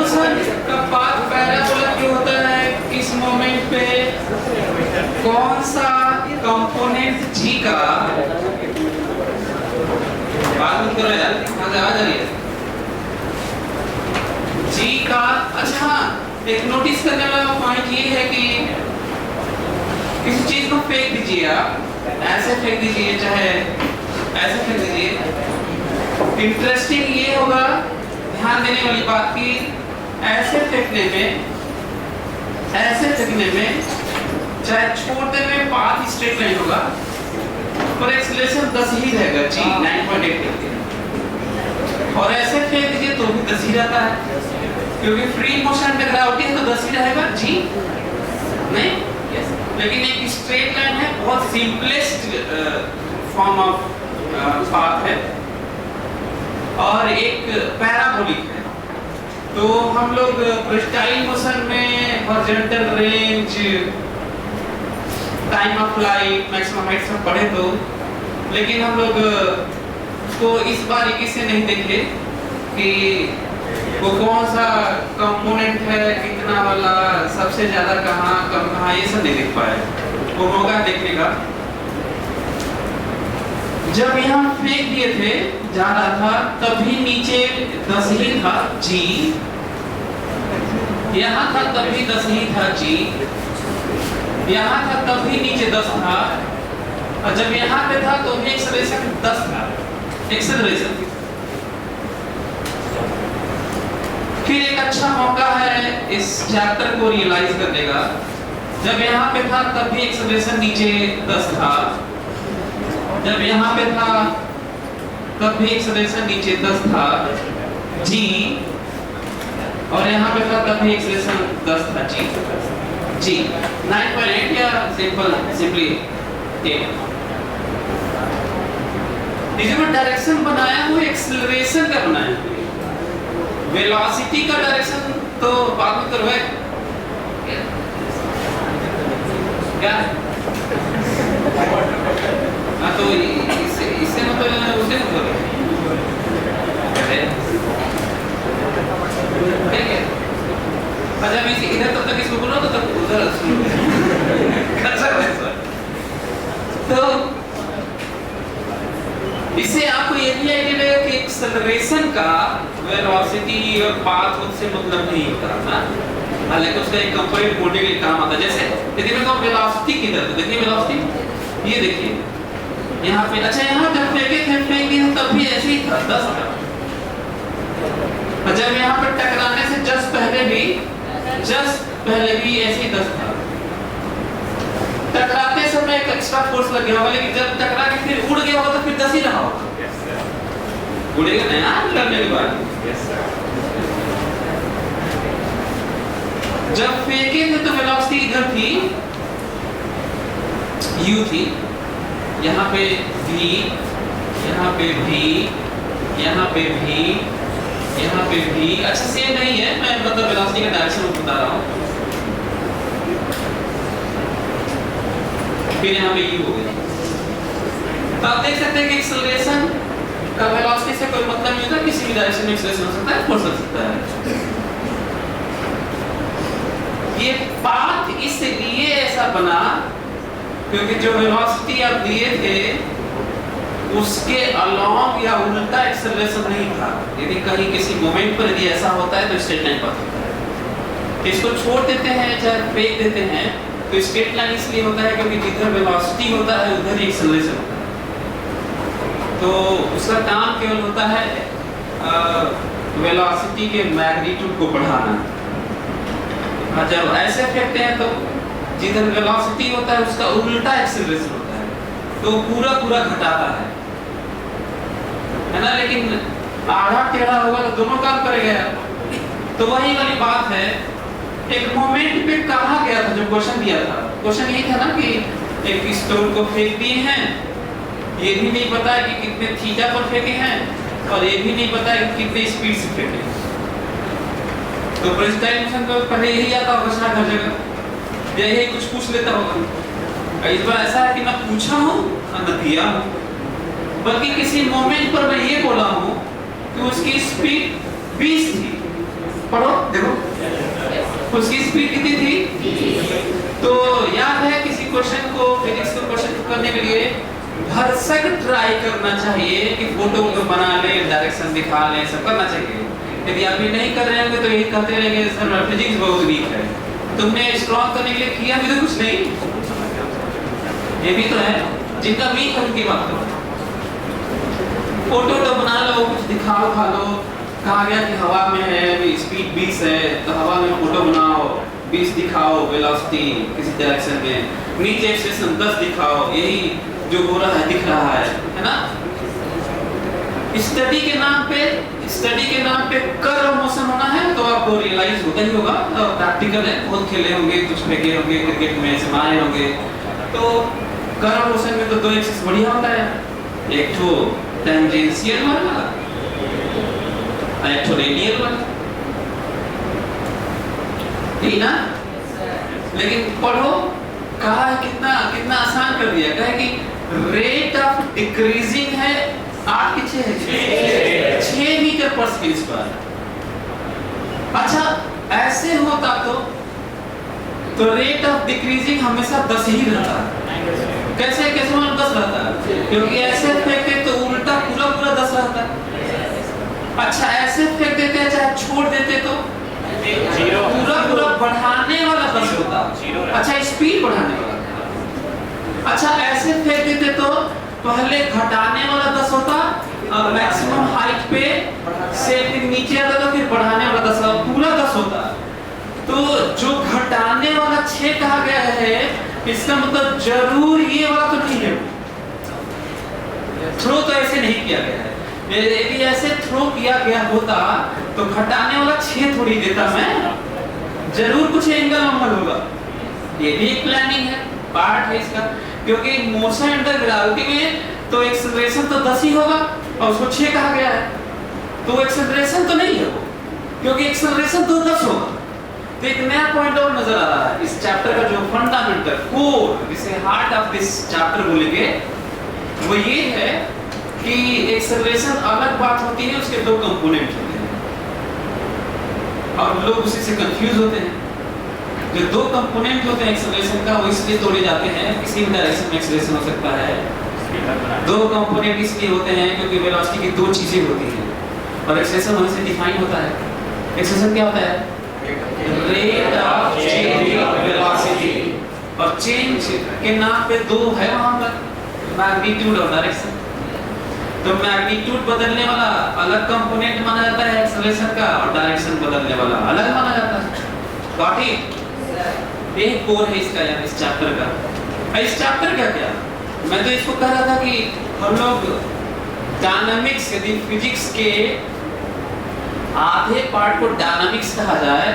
Motion का path parabola क्यों होता है? किस मोमेंट पे कौन सा कंपोनेंट जी का, बात मत करो यार, आवाज आ रही है जी का। अच्छा हाँ, एक नोटिस करने वाला पॉइंट ये है कि किसी चीज को फेंक दीजिए, आप ऐसे फेंक दीजिए चाहे ऐसे फेंक दीजिए। इंटरेस्टिंग ये होगा, ध्यान देने वाली बात की ऐसे फेंकने में चाहे छोड़ते में पाथ स्ट्रेट लाइन होगा पर एक्सेलरेशन 10 ही रहेगा जी, 9.8 करके। और ऐसे फेंक दीजिए तो भी 10 ही रहता है, क्योंकि फ्री मोशन पे ग्रेविटी है तो 10 ही रहेगा जी नहीं। लेकिन एक स्ट्रेट लाइन है, बहुत सिंपलेस्ट फॉर्म ऑफ पाथ है, और एक पैराबोलिक है। तो हम लोग प्रोजेक्टाइल मोशन में horizontal range, time of flight, maximum height सब पढ़े तो, लेकिन हम लोग को इस बारीकी से नहीं देखे कि वो कौन सा कंपोनेंट है, कितना वाला, सबसे ज्यादा कहाँ कम कहाँ, ये सब नहीं देख पाए। वो मौका देखने का जब यहाँ फेंक दिए थे जा रहा था तभी नीचे 10 ही था जी, यहाँ था तभी 10 ही था जी, यहाँ था तभी नीचे 10 था, और जब यहाँ पे था तो भी एक्सेलरेशन 10 था। एक्सेलरेशन फिर एक अच्छा मौका है इस चैप्टर को रियलाइज करने का। जब यहाँ पे था तब भी एक्सेलरेशन नीचे 10 था, जब यहाँ पे था तब भी एक्सेलरेशन नीचे 10 था जी, और यहाँ पे था तब भी एक्सेलरेशन 10 था जी 9.8 या सिंपली 8। ये जो डायरेक्शन बनाया हुआ एक्सेलरेशन का बनाया हुआ, वेलोसिटी का डायरेक्शन तो बाद में करवाए क्या? हाँ तो इससे मतलब उसे मतलब ठीक है। अच्छा मैं इधर तब तक इसको बोल रहा तो तब उधर तो इससे आपको ये भी आइडिया लगेगा कि एक्सेलरेशन का वेलोसिटी और पाथ उससे मतलब नहीं होता ना, हालांकि उसका एक कंपोनेंट मोटे के लिए काम आता है। जैसे यदि मैं कहूँ वेलोसिटी किधर, तो देखिए वेलोसिटी ये देखिए यहाँ पे। अच्छा यहाँ जब फेंके तब भी ऐसे ही था 10 था, जब यहाँ पर टकराने से जस्ट पहले भी ऐसे ही 10 था। टकराते समय एक एक्स्ट्रा फोर्स लग गया होगा, लेकिन जब टकरा के फिर उड़ गया होगा तो फिर 10 ही रहा होगा। उड़ेगा नहीं यार लड़ने के बाद। जब फेंके थे तो वेलोसिटी इधर थी, u थी, यहाँ पे v, यहाँ पे v, यहाँ पे v, यहाँ पे v। अच्छा सेम नहीं है, मैं मतलब वेलोसिटी का डायरेक्शन बता रहा हूँ। फिर यहाँ पे u हो गया। तो आप देख सकते हैं कि एक्सेलरेशन का वेलोसिटी से कोई मतलब नहीं होता, किसी भी डायरेक्शन में एक्सेलरेशन हो सकता है, फोर्स हो सकता है। ये पाथ इसलिए ऐसा बना क्योंकि जो वेलोसिटी आप दिए थे उसके अलोंग या उल्टा एक्सेलरेशन नहीं था। यदि कहीं किसी मोमेंट पर यदि ऐसा होता है तो स्ट्रेट लाइन पाथ होता है। इसको छोड़ देते हैं चाहे फेंक देते हैं तो स्ट्रेट लाइन इसलिए होता है क्योंकि जिधर वेलोसिटी होता है उधर ही एक्सेलरेशन होता है। तो उसका काम केवल होता है वेलोसिटी के मैग्नीट्यूड को बढ़ाना। जब ऐसे फेंकते हैं तो जिधर वेलोसिटी होता है उसका उल्टा एक्सेलरेशन होता है, तो पूरा घटाता है ना। लेकिन आधा टेढ़ा होगा तो दोनों काम करेगा। तो वही वाली बात है, एक मोमेंट पे कहा गया था जब क्वेश्चन दिया था, क्वेश्चन यही था ना कि एक स्टोन को फेंक दिए हैं, ये भी नहीं पता है कि कितने थीटा पर फेंके हैं और ये भी नहीं पता है कि कितने स्पीड से फेंके। तो प्रोजेक्टाइल मोशन को पहले यही आता होगा शायद हर जगह, यही कुछ पूछ लेता होगा। इस बार ऐसा है कि मैं पूछा हूँ न दिया हूँ, बल्कि किसी मोमेंट पर मैं ये बोला हूँ कि उसकी स्पीड 20 थी पढ़ो देखो उसकी स्पीड कितनी थी। तो याद है किसी क्वेश्चन को, फिजिक्स के क्वेश्चन को करने के लिए भरसक ट्राई करना चाहिए कि फोटो को बना ले, डायरेक्शन दिखा ले, सब करना चाहिए। यदि आप ये नहीं कर रहे होंगे तो यही कहते रहेंगे सर फिजिक्स बहुत वीक है। तुमने स्ट्रॉन्ग करने के लिए किया भी तो कुछ नहीं, ये भी तो है जिनका वीक है उनकी बात करो। फोटो तो बना लो, कुछ दिखाओ खा लो, कहा गया कि हवा में है स्पीड 20 है तो हवा में फोटो बनाओ, 20 दिखाओ वेलोसिटी किसी डायरेक्शन में, नीचे एक्सेलेरेशन 10 दिखाओ, यही जो हो रहा है दिख रहा है ना। स्टडी के नाम पे कर्व मोशन होना है तो आपको रियलाइज होता ही होगा, प्रैक्टिकल है, बहुत खेले होंगे, कुछ फेंके होंगे क्रिकेट में, समाये होंगे। तो कर्व मोशन में तो दो एक्सिस बढ़िया होता है, एक तो टेंजेंशियल वाला, एक तो रेडियल वाला, ठीक ना। लेकिन पढ़ो कहा है कितना कितना आसान कर दिया, कहा कि रेट ऑफ डिक्रीजिंग है 8 की 6 मीटर पर सेकंड पर। अच्छा ऐसे होता तो रेट ऑफ डिक्रीजिंग हमेशा 10 ही रहता। कैसे कैसे मान 10 रहता है क्योंकि ऐसे फेंकते तो उल्टा पूरा 10 रहता। अच्छा ऐसे फेंक देते हैं चाहे छोड़ देते तो पूरा बढ़ाने वाला 10 होता। अच्छा स्पीड बढ़ाने वाला। अच्छा ऐसे फेंक देते तो पहले घटाने वाला 10 होता, मैक्सिमम हाइट पे से नीचे आता था, फिर बढ़ाने वाला 10 पूरा 10 होता। तो जो घटाने वाला 6 कहा गया है इसका मतलब जरूर ये वाला तो नहीं है। थ्रो तो ऐसे नहीं किया गया है, यदि ऐसे थ्रो किया गया होता तो घटाने वाला 6 थोड़ी देता मैं, जरूर कुछ एंगल अमल होगा। ये भी एक प्लानिंग है, पार्ट है इसका, क्योंकि मोशन अंडर ग्रेविटी में तो एक्सेलरेशन तो 10 ही होगा और उसको 6 कहा गया है, तो एक्सेलरेशन तो नहीं है वो, क्योंकि एक्सेलरेशन तो 10 होगा। तो एक नया पॉइंट और नजर आ रहा है इस चैप्टर का, जो फंडामेंटल कोर जिसे हार्ट ऑफ दिस चैप्टर बोलेंगे, वो ये है कि एक्सेलरेशन अलग बात होती है, उसके 2 कंपोनेंट होते हैं और लोग उसी से कंफ्यूज होते हैं। जो 2 कंपोनेंट होते हैं एक्सेलरेशन का वो इसलिए तोड़े जाते हैं, किसी भी डायरेक्शन में एक्सेलरेशन हो सकता है। 2 कंपोनेंट इसलिए होते हैं क्योंकि वेलोसिटी की 2 चीजें होती हैं और एक्सेलरेशन होने से डिफाइन होता है। एक्सेलरेशन क्या होता है? Rate of change of velocity, और चेंज के नाम पे 2 है वहां पर, मैग्नीट्यूड और डायरेक्शन। तो मैग्नीट्यूड बदलने वाला अलग कंपोनेंट माना जाता है एक्सेलरेशन का, और डायरेक्शन बदलने वाला अलग माना जाता है। Got it? ये कोर है इसका यार, इस चैप्टर का। इस चैप्टर का क्या, मैं तो इसको कह रहा था कि हम लोग डायनामिक्स, यदि फिजिक्स के आधे पार्ट को डायनामिक्स कहा जाए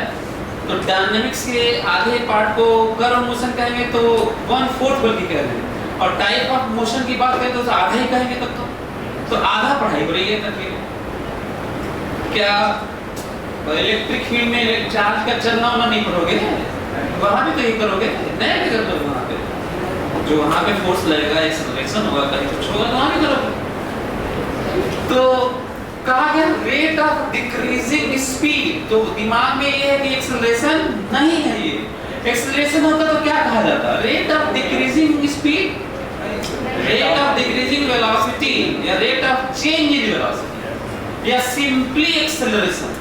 तो डायनामिक्स के आधे पार्ट को कर्व मोशन कहेंगे तो 1/4 बल्कि कह रहे हैं, और टाइप ऑफ मोशन की बात करें तो आधा ही कहेंगे तब तो आधा पढ़ाई हो रही है तक। क्या इलेक्ट्रिक फील्ड में चार्ज का चलना होना नहीं पढ़ोगे? वहां भी तो ये करोगे, नहीं भी करोगे वहां पे, जो वहां पे फोर्स लगेगा, एक्सेलरेशन होगा, कहीं कुछ होगा तो वहां भी करोगे। तो कहा गया रेट ऑफ डिक्रीजिंग स्पीड, तो दिमाग में ये है कि एक्सेलरेशन नहीं है, ये एक्सेलरेशन होता तो क्या कहा जाता? Rate of decreasing speed, rate of decreasing velocity, या rate of change in velocity, या सिंपली एक्सेलरेशन।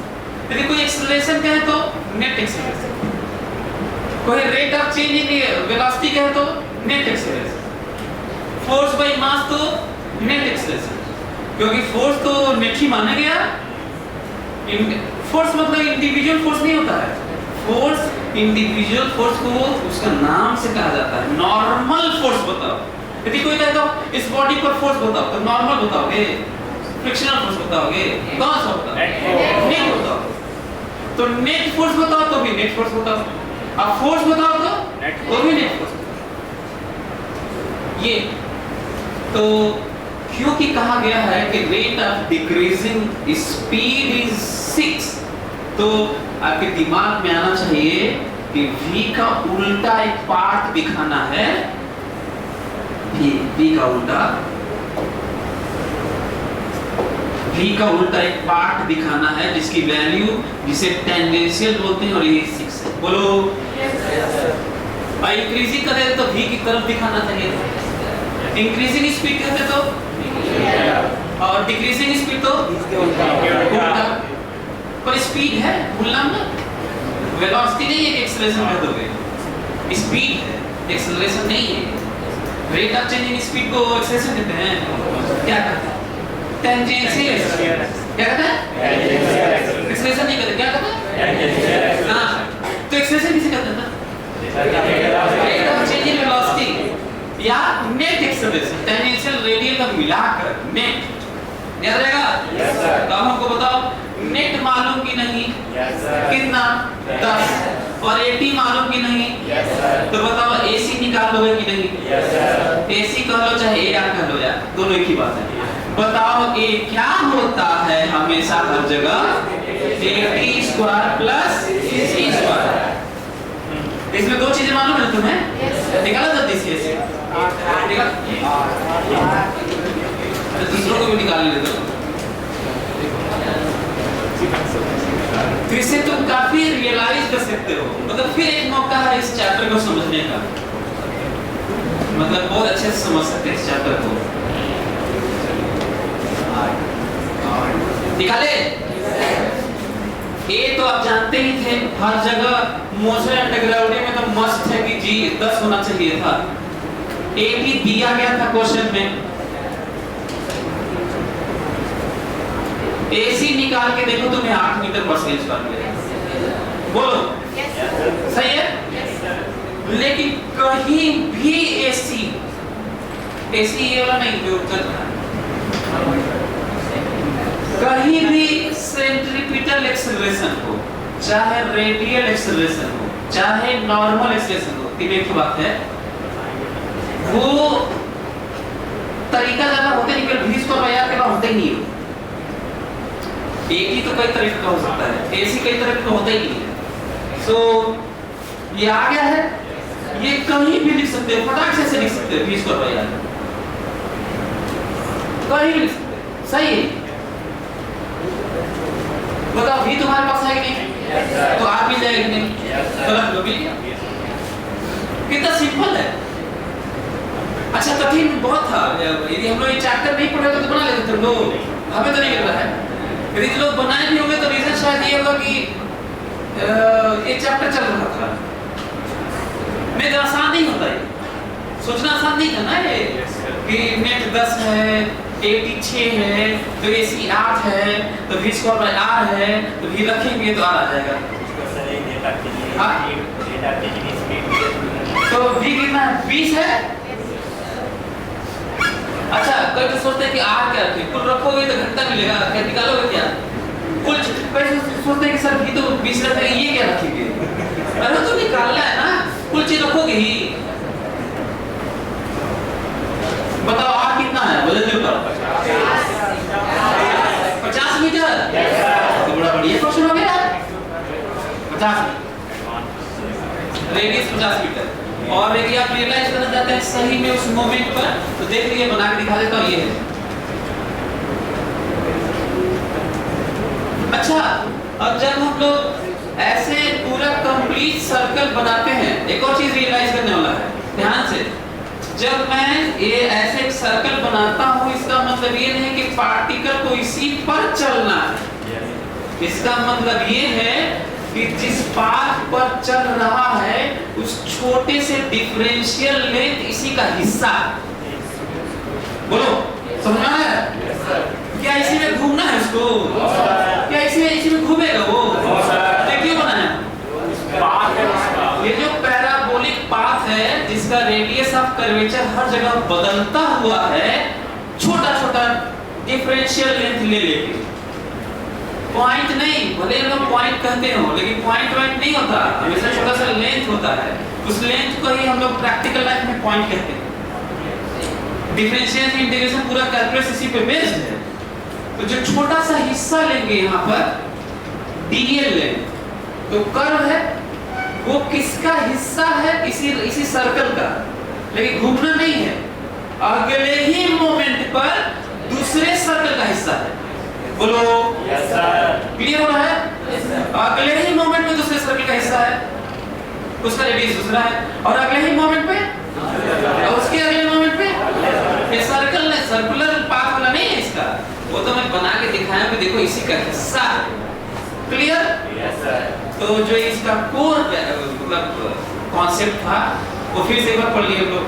यदि कोई एक्सेलरेशन कहे तो नेट एक्सेलरेशन, कोई rate of change in velocity कहे तो net acceleration, force by mass तो नेट एक्सेलरेशन, क्योंकि फोर्स तो नेट ही माना गया। फोर्स मतलब इंडिविजुअल फोर्स नहीं होता है, फोर्स इंडिविजुअल फोर्स को उसका नाम से कहा जाता है। नॉर्मल फोर्स बताओ, यदि कोई कहता हो इस बॉडी पर फोर्स बताओ तो नॉर्मल बताओगे, फ्रिक्शनल फोर्स बताओगे, कौन सा बताओ? नेट बताओ। तो नेट फोर्स बताओ तो भी नेट फोर्स बताओ, अब फोर्स बताओ तो भी नेट फोर्स। ये तो क्योंकि कहा गया है कि rate of decreasing speed is 6, तो आपके दिमाग में आना चाहिए कि v का उल्टा एक पार्ट दिखाना है, v का उल्टा v का उल्टा एक पार्ट दिखाना है जिसकी वैल्यू जिसे टेंजेंशियल बोलते हैं और ये 6 है। बोलो इंक्रीजिंग करे तो v की तरफ दिखाना चाहिए, इंक्रीजिंग स्पीड कहते तो और डिक्रीजिंग स्पीड तो उल्टा। पर स्पीड है, भूलना मत, वेलोसिटी नहीं है कि एक्सेलरेशन कह दोगे, स्पीड है, एक्सेलरेशन नहीं है। रेट ऑफ चेंजिंग स्पीड को एक्सेलरेशन कहते हैं। क्या कहते हैं? टेंजेंशियल। क्या कहते हैं? एक्सेलरेशन नहीं कहते, क्या कहते हैं? हां, तो एक्सेलरेशन किसे कहते हैं? रेट ऑफ चेंजिंग वेलोसिटी या नेट एक्सेलरेशन, टेंजेंशियल रेडियल का मिलाकर नेट। याद रहेगा? Yes sir. तो हमको बताओ नेट मालूम कि नहीं? Yes sir. कितना? 10 और 80 मालूम कि नहीं? Yes sir. तो बताओ AC निकाल लोगे कि नहीं? Yes sir. AC कह लो चाहे AR कह लो यार, दोनों एक ही बात है। बताओ A क्या होता है हमेशा हर जगह? AT square plus AC square. इसमें दो चीजें मालूम है तुम्हें? निकाला जल्दी से AC निकाल, दूसरों को भी निकाल ले दो। फिर से तुम काफी रियलाइज कर सकते हो, मतलब फिर एक मौका है इस चैप्टर को समझने का, मतलब बहुत अच्छे से समझ सकते हैं इस चैप्टर को। निकाले? ये तो आप जानते ही थे, हर जगह मोशन अंडरग्राउंड में तो मस्त है कि जी 10 होना चाहिए था। ए भी दिया गया था क्वेश्चन में। AC निकाल के देखो तुम्हें 8 मीटर पर सेकेंड स्क्वायर मिलेगा। बोलो सही है? लेकिन कहीं भी AC ये वाला नहीं जो चल रहा है, कहीं भी सेंट्रीपिटल एक्सेलरेशन हो, चाहे रेडियल एक्सेलरेशन हो, चाहे नॉर्मल एक्सेलरेशन हो, तीन एक बात है, वो तरीका ज्यादा होते नहीं, केवल v स्क्वायर बाय r के बाद होते ही नहीं। एक ही तो कई तरीके का हो सकता है, AC कई तरह का होता ही नहीं है। सो ये आ गया है, ये कहीं भी लिख सकते हो, फटाक से लिख सकते हो v स्क्वायर बाय r, कहीं भी लिख सकते हो, सही है। बताओ v तुम्हारे पास है कि नहीं? तो r मिल जाएगा कि नहीं? गलत लो भी, कितना सिंपल है। अच्छा कठिन बहुत था, यदि हम लोग ये चैप्टर नहीं पढ़े तो बना लेते थे लोग, हमें तो नहीं लगता है। यदि लोग बनाए भी होंगे तो रीजन शायद ये होगा कि ये चैप्टर चल रहा था, मैं तो आसान नहीं होता है, सोचना आसान नहीं था ना ये कि नेट 10 है, AT 6 है, तो AC 8 है, तो v स्क्वायर बाय r है, तो v रखेंगे तो r आ जाएगा। तो v कितना है? 20 है। अच्छा कई तो सोचते हैं कि r क्या रखें, कुल रखोगे तो घंटा मिलेगा, क्या निकालोगे क्या? कुल पैसे सोचते हैं कि सर v तो 20 रखेंगे, ये क्या रखेंगे? अरे तो निकालना है ना, कुल चीज रखोगे ही। बताओ r कितना है? बदल दो 50 मीटर। तो बड़ा बढ़िया क्वेश्चन हो गया। 50 रेडियस 50 मीटर। और यदि आप रियलाइज करना चाहते हैं सही में उस मोमेंट पर, तो देख लीजिए, बना के दिखा देता हूं, ये है। अच्छा अब जब हम लोग ऐसे पूरा कंप्लीट सर्कल बनाते हैं, एक और चीज रियलाइज करने वाला है, ध्यान से। जब मैं ये ऐसे एक सर्कल बनाता हूं, इसका मतलब ये नहीं कि पार्टिकल को इसी पर चलना है, इसका मतलब ये है कि जिस पाथ पर चल रहा है उस छोटे से डिफरेंशियल लेंथ इसी का हिस्सा। बोलो समझना है? क्या इसी में घूमना है उसको? क्या इसी में घूमेगा वो? क्यों बना है? ये जो पैराबोलिक पाथ है जिसका रेडियस ऑफ कर्वेचर हर जगह बदलता हुआ है, छोटा छोटा डिफरेंशियल लेंथ ले लेके, पॉइंट नहीं, भले हम लोग पॉइंट कहते हो लेकिन पॉइंट नहीं होता, हमेशा छोटा सा लेंथ होता है। उस लेंथ को ही हम लोग प्रैक्टिकल लाइफ में पॉइंट कहते हैं। डिफरेंशिएशन इंटीग्रेशन पूरा कैलकुलस इसी पे बेस्ड है। तो जो छोटा सा हिस्सा लेंगे यहाँ पर dl लेंगे, तो कर्व है वो किसका हिस्सा है? इसी सर्कल का, लेकिन घूमना नहीं है, अगले ही मोमेंट पर दूसरे सर्कल का हिस्सा है। बोलो यस सर। क्लियर हो रहा है? अगले ही मोमेंट में दूसरे सर्कल का हिस्सा है, उसका रेडियस दूसरा है, और अगले ही मोमेंट पे और उसके अगले मोमेंट पे ये सर्कल ने सर्कुलर पाथ वाला नहीं है इसका, वो तो मैं बना के दिखाया कि देखो इसी का हिस्सा है। क्लियर? Yes sir. तो जो इसका कोर मतलब कॉन्सेप्ट था वो फिर से एक बार पढ़ लिए हम लोग।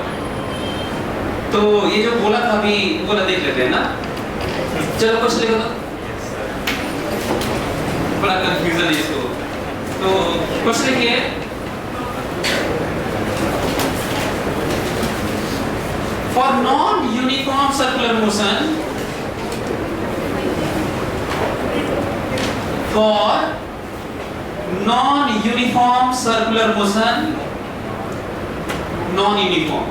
तो ये जो बोला था अभी बोला देख लेते हैं ना। चलो कुछ लिखो तो बड़ा कंफ्यूजन है इसको। तो कुछ लिखिए for non uniform circular motion non-uniform circular motion, non-uniform.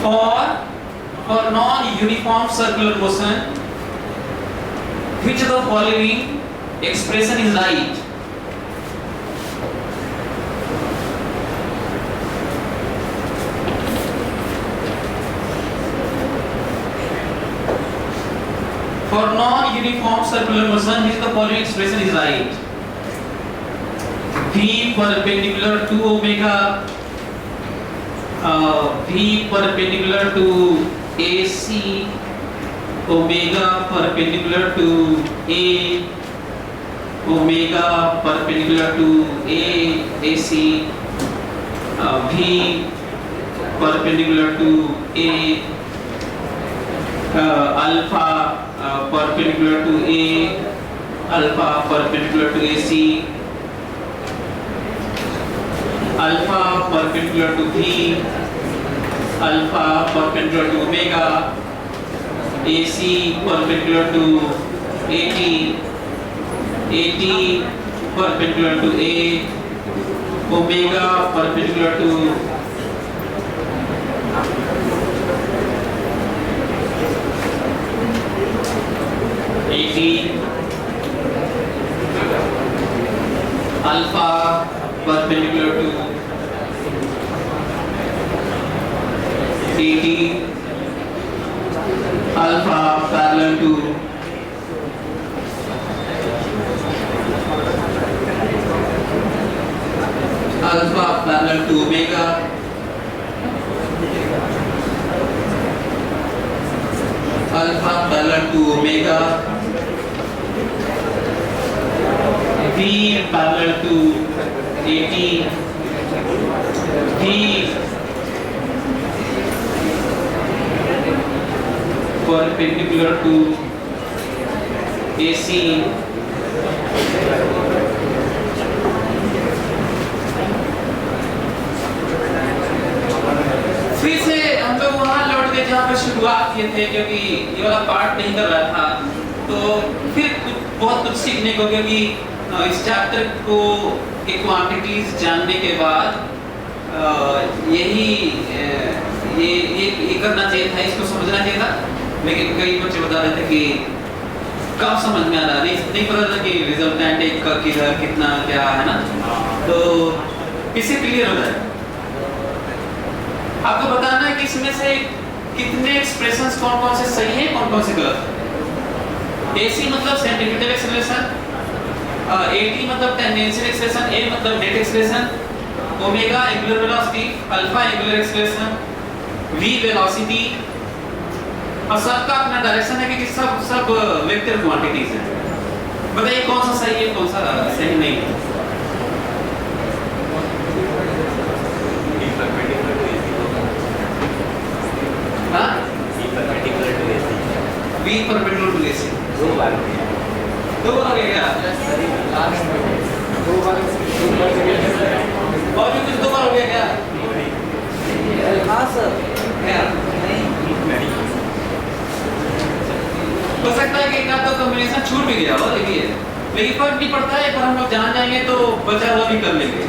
For non-uniform circular motion, which of the following expression is right? For non-uniform circular motion, which of the following expression is right? V perpendicular to omega, V perpendicular to AC, omega perpendicular to A, omega perpendicular to A, AC, V perpendicular to A, alpha perpendicular to A, alpha perpendicular to AC, alpha perpendicular to V, alpha perpendicular to omega, AC perpendicular to AT, AT perpendicular to A, omega perpendicular to AT, alpha perpendicular to AT, alpha parallel to alpha parallel to omega, alpha parallel to omega, V parallel to AT, V perpendicular to AC, फिर से हम लोग वहाँ लौट गए जहाँ पर शुरुआत किए थे, क्योंकि ये वाला पार्ट नहीं कर रहा था। तो फिर बहुत कुछ सीखने को, क्योंकि इस चैप्टर को के क्वांटिटीज जानने के बाद यही ये करना चाहिए था, इसको समझना चाहिए था। लेकिन कई बच्चे बता रहे थे कि कब समझ में आ रहा, नहीं पता था कि रिजल्टेंट एक का किधर कितना क्या है ना। तो इससे क्लियर हो जाए। आपको बताना है कि इसमें से कितने एक्सप्रेशंस कौन कौन से सही है, कौन कौन से गलत है। AC मतलब सेंटीमीटर एक्सेलरेशन, AT मतलब टेंजेंशियल एक्सेलरेशन, A मतलब net acceleration, omega angular velocity, alpha angular acceleration, V velocity, और सबका अपना डायरेक्शन है कि सब वेक्टर क्वांटिटीज हैं। बताइए कौन सा सही है, कौन सा सही नहीं है। हाँ? V perpendicular to AC। दो बार हो गया क्या? और भी कुछ दो बार हो गया क्या? हाँ सर। क्या? हो सकता है कि एक आध कॉम्बिनेशन छूट भी गया हो, देखिए, लेकिन फर्क नहीं पड़ता है। पर हम लोग जान जाएंगे तो बचा हुआ भी कर लेंगे।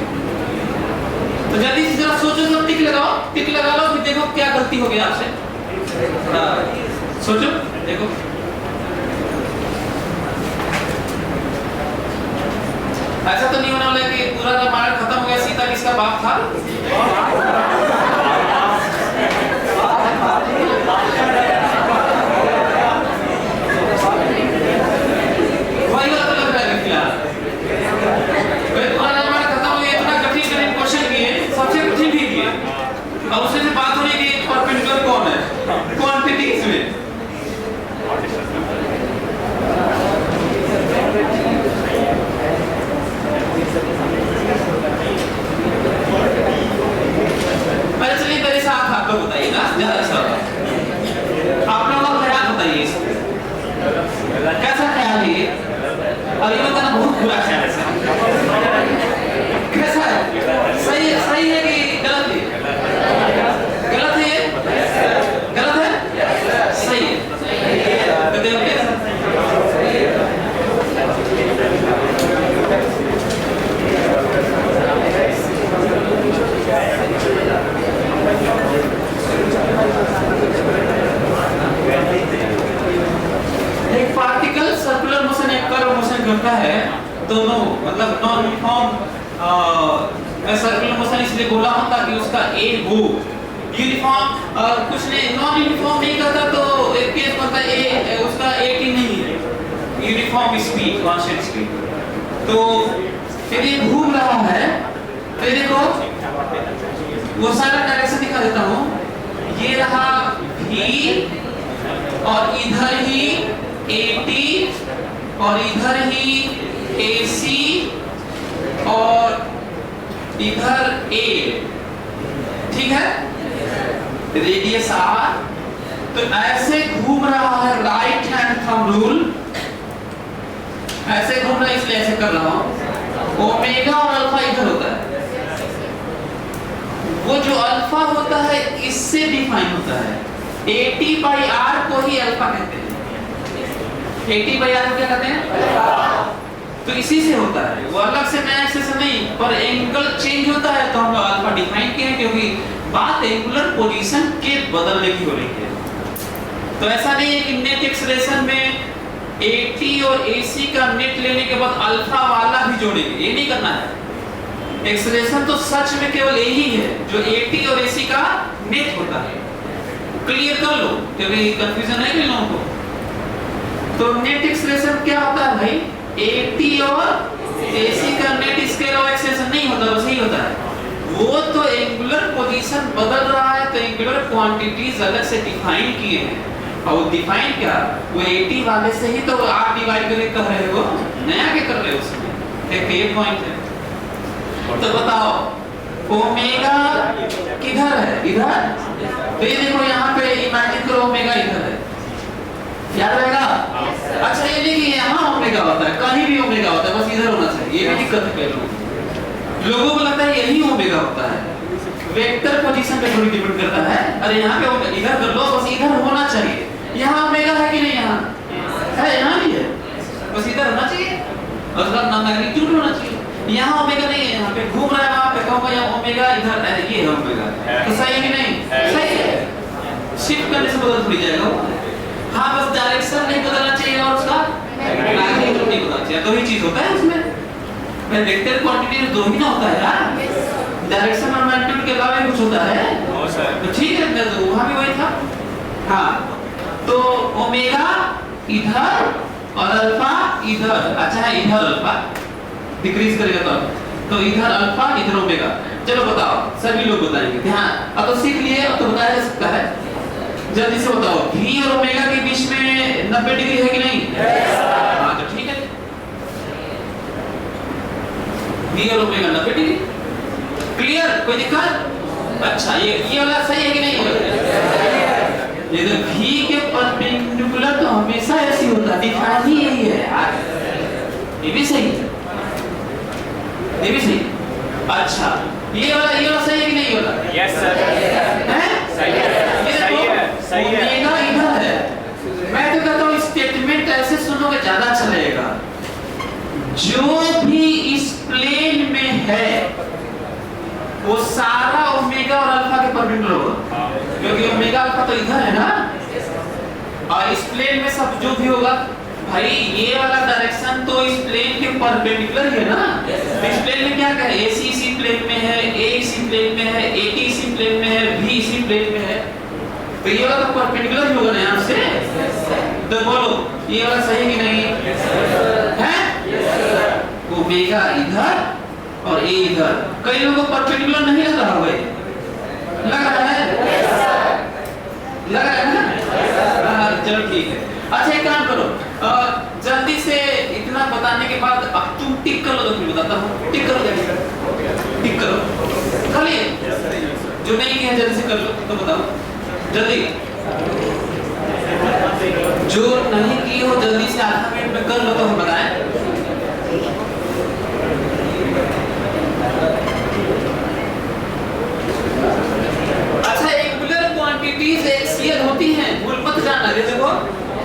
तो जल्दी से जरा सोचो, सब टिक लगा लो, फिर देखो क्या गलती हो गई आपसे। सोचो, देखो ऐसा तो नहीं होने वाला कि पूरा रामायण खत्म हो गया, सीता किसका बाप था? मतलब नॉन यूनिफॉर्म सर्कुलर मोशन इसलिए बोला हूं ताकि उसका ए हो। यूनिफॉर्म कुछ नहीं, नॉन यूनिफॉर्म नहीं करता तो एक केस बनता है ए उसका 80 नहीं है, यूनिफॉर्म स्पीड, कांस्टेंट स्पीड। तो फिर ये घूम रहा है, तो ये देखो वो सारा डायरेक्शन दिखा देता हूं। ये रहा V और इधर ही 80 और इधर ही AC और इधर A, ठीक है, रेडियस R। तो ऐसे घूम रहा है, राइट हैंड थंब रूल, ऐसे घूम रहा है इसलिए ऐसे कर रहा हूं। ओमेगा और अल्फा इधर होता है, वो जो अल्फा होता है इससे डिफाइन होता है। 80/R को ही अल्फा कहते हैं। 80/R को क्या कहते हैं? तो इसी से होता है, वो अलग से नया एक्सेशन नहीं, पर एंगल चेंज होता है तो हम लोग अल्फा डिफाइन किए हैं, क्योंकि बात एंगुलर पोजीशन के बदलने की हो रही है। तो ऐसा नहीं है कि नेट एक्सेलरेशन में 80 और AC का नेट लेने के बाद अल्फा वाला भी जोड़ेंगे, ये नहीं करना है। एक्सेलरेशन तो सच में केवल यही है जो 80 और AC का नेट होता है। क्लियर कर लो, क्योंकि कंफ्यूजन है कि लोगों को। तो नेट एक्सेलरेशन क्या होता है भाई? 80 और AC का नेट स्केल और एक्सेलरेशन नहीं होता, बस यही होता है। वो तो एंगुलर पोजीशन बदल रहा है तो एंगुलर क्वांटिटीज अलग से डिफाइन किए हैं, और वो डिफाइन क्या, वो 80 वाले से ही तो आप डिवाइड करके कर रहे हो, नया क्या कर रहे हो उसमें, एक ये पॉइंट है। तो बताओ ओमेगा किधर है? इधर। तो ये देखो यहाँ पे इमेजिन करो ओमेगा इधर है, याद रहेगा? अच्छा ये नहीं कि यहाँ ओमेगा होता है, कहीं भी ओमेगा होता है, बस इधर होना चाहिए, ये भी दिक्कत है लोगों को लगता है यही ओमेगा होता है। वेक्टर पोजीशन पे थोड़ी डिपेंड करता है। अरे यहाँ पे इधर कर लो, बस इधर होना चाहिए। यहाँ ओमेगा है कि नहीं? यहाँ है, यहाँ भी है, बस इधर होना चाहिए, और उसका मैग्नीट्यूड होना चाहिए। यहाँ ओमेगा नहीं है, यहाँ पे घूम रहा है, वहाँ पे कहूँगा यहाँ ओमेगा इधर है, ये है ओमेगा, तो सही है कि नहीं? सही है। शिफ्ट करने से बदल थोड़ी जाएगा। हाँ बस डायरेक्शन नहीं बदलना चाहिए और उसका मैग्नीट्यूड नहीं बदलना चाहिए, दो ही चीज होता है उसमें। मैं वेक्टर क्वांटिटी दो ही ना होता है यार, डायरेक्शन और मैग्नीट्यूड के अलावा कुछ होता है? तो ठीक है, तो वहाँ भी वही था। हाँ तो ओमेगा इधर और अल्फा इधर। अच्छा है, इधर अल्फा डिक्रीज करेगा तो इधर अल्फा इधर ओमेगा। चलो बताओ, सभी लोग बताएंगे, ध्यान। अब तो सीख लिए, अब तो बताया जा सकता है, जल्दी से बताओ। V और ओमेगा के बीच में 90 डिग्री है कि नहीं? हाँ तो ठीक है, V और ओमेगा 90 डिग्री। क्लियर? कोई दिक्कत? अच्छा ये वाला सही है कि नहीं? ये तो V के परपेंडिकुलर तो हमेशा ऐसी होता है, डिफाइन ही यही है यार। ये भी सही है, ये भी सही। अच्छा ये वाला सही है कि नहीं? ये वाला यस सर, सही है, सही है, सही है। ओमेगा इधर है, मैं तो कहता हूँ स्टेटमेंट ऐसे सुनोगे ज्यादा अच्छा लगेगा। जो भी इस प्लेन में है वो सारा ओमेगा और अल्फा के परपेंडिकुलर होगा, क्योंकि ओमेगा अल्फा तो इधर है ना, और इस प्लेन में सब जो भी होगा भाई, ये वाला डायरेक्शन तो इस प्लेन के परपेंडिकुलर है ना। इस प्लेन में क्या कहे, AC इसी प्लेन में है, A इसी प्लेन में है, AT इसी प्लेन में है, B इसी प्लेन में है, तो ये वाला तो परपेंडिकुलर ही होगा ना यहाँ से। तो बोलो ये वाला सही कि नहीं है? ओमेगा इधर और A इधर। कई लोगों को परपेंडिकुलर नहीं लग रहा भाई, लग रहा है? लग रहा है ना? चलो ठीक है। अच्छा एक काम करो, जल्दी से इतना बताने के बाद अब तुम टिक कर लो, तो फिर बताता हूँ। टिक करो, जल्दी टिक करो, खाली जो नहीं किया जल्दी से कर लो, तो बताओ जल्दी। जो नहीं की हो जल्दी से आधा मिनट में कर लो, तो हम बताएं। अच्छा एंगुलर क्वांटिटीज एक्सियल होती हैं, भूल मत जाना। देखो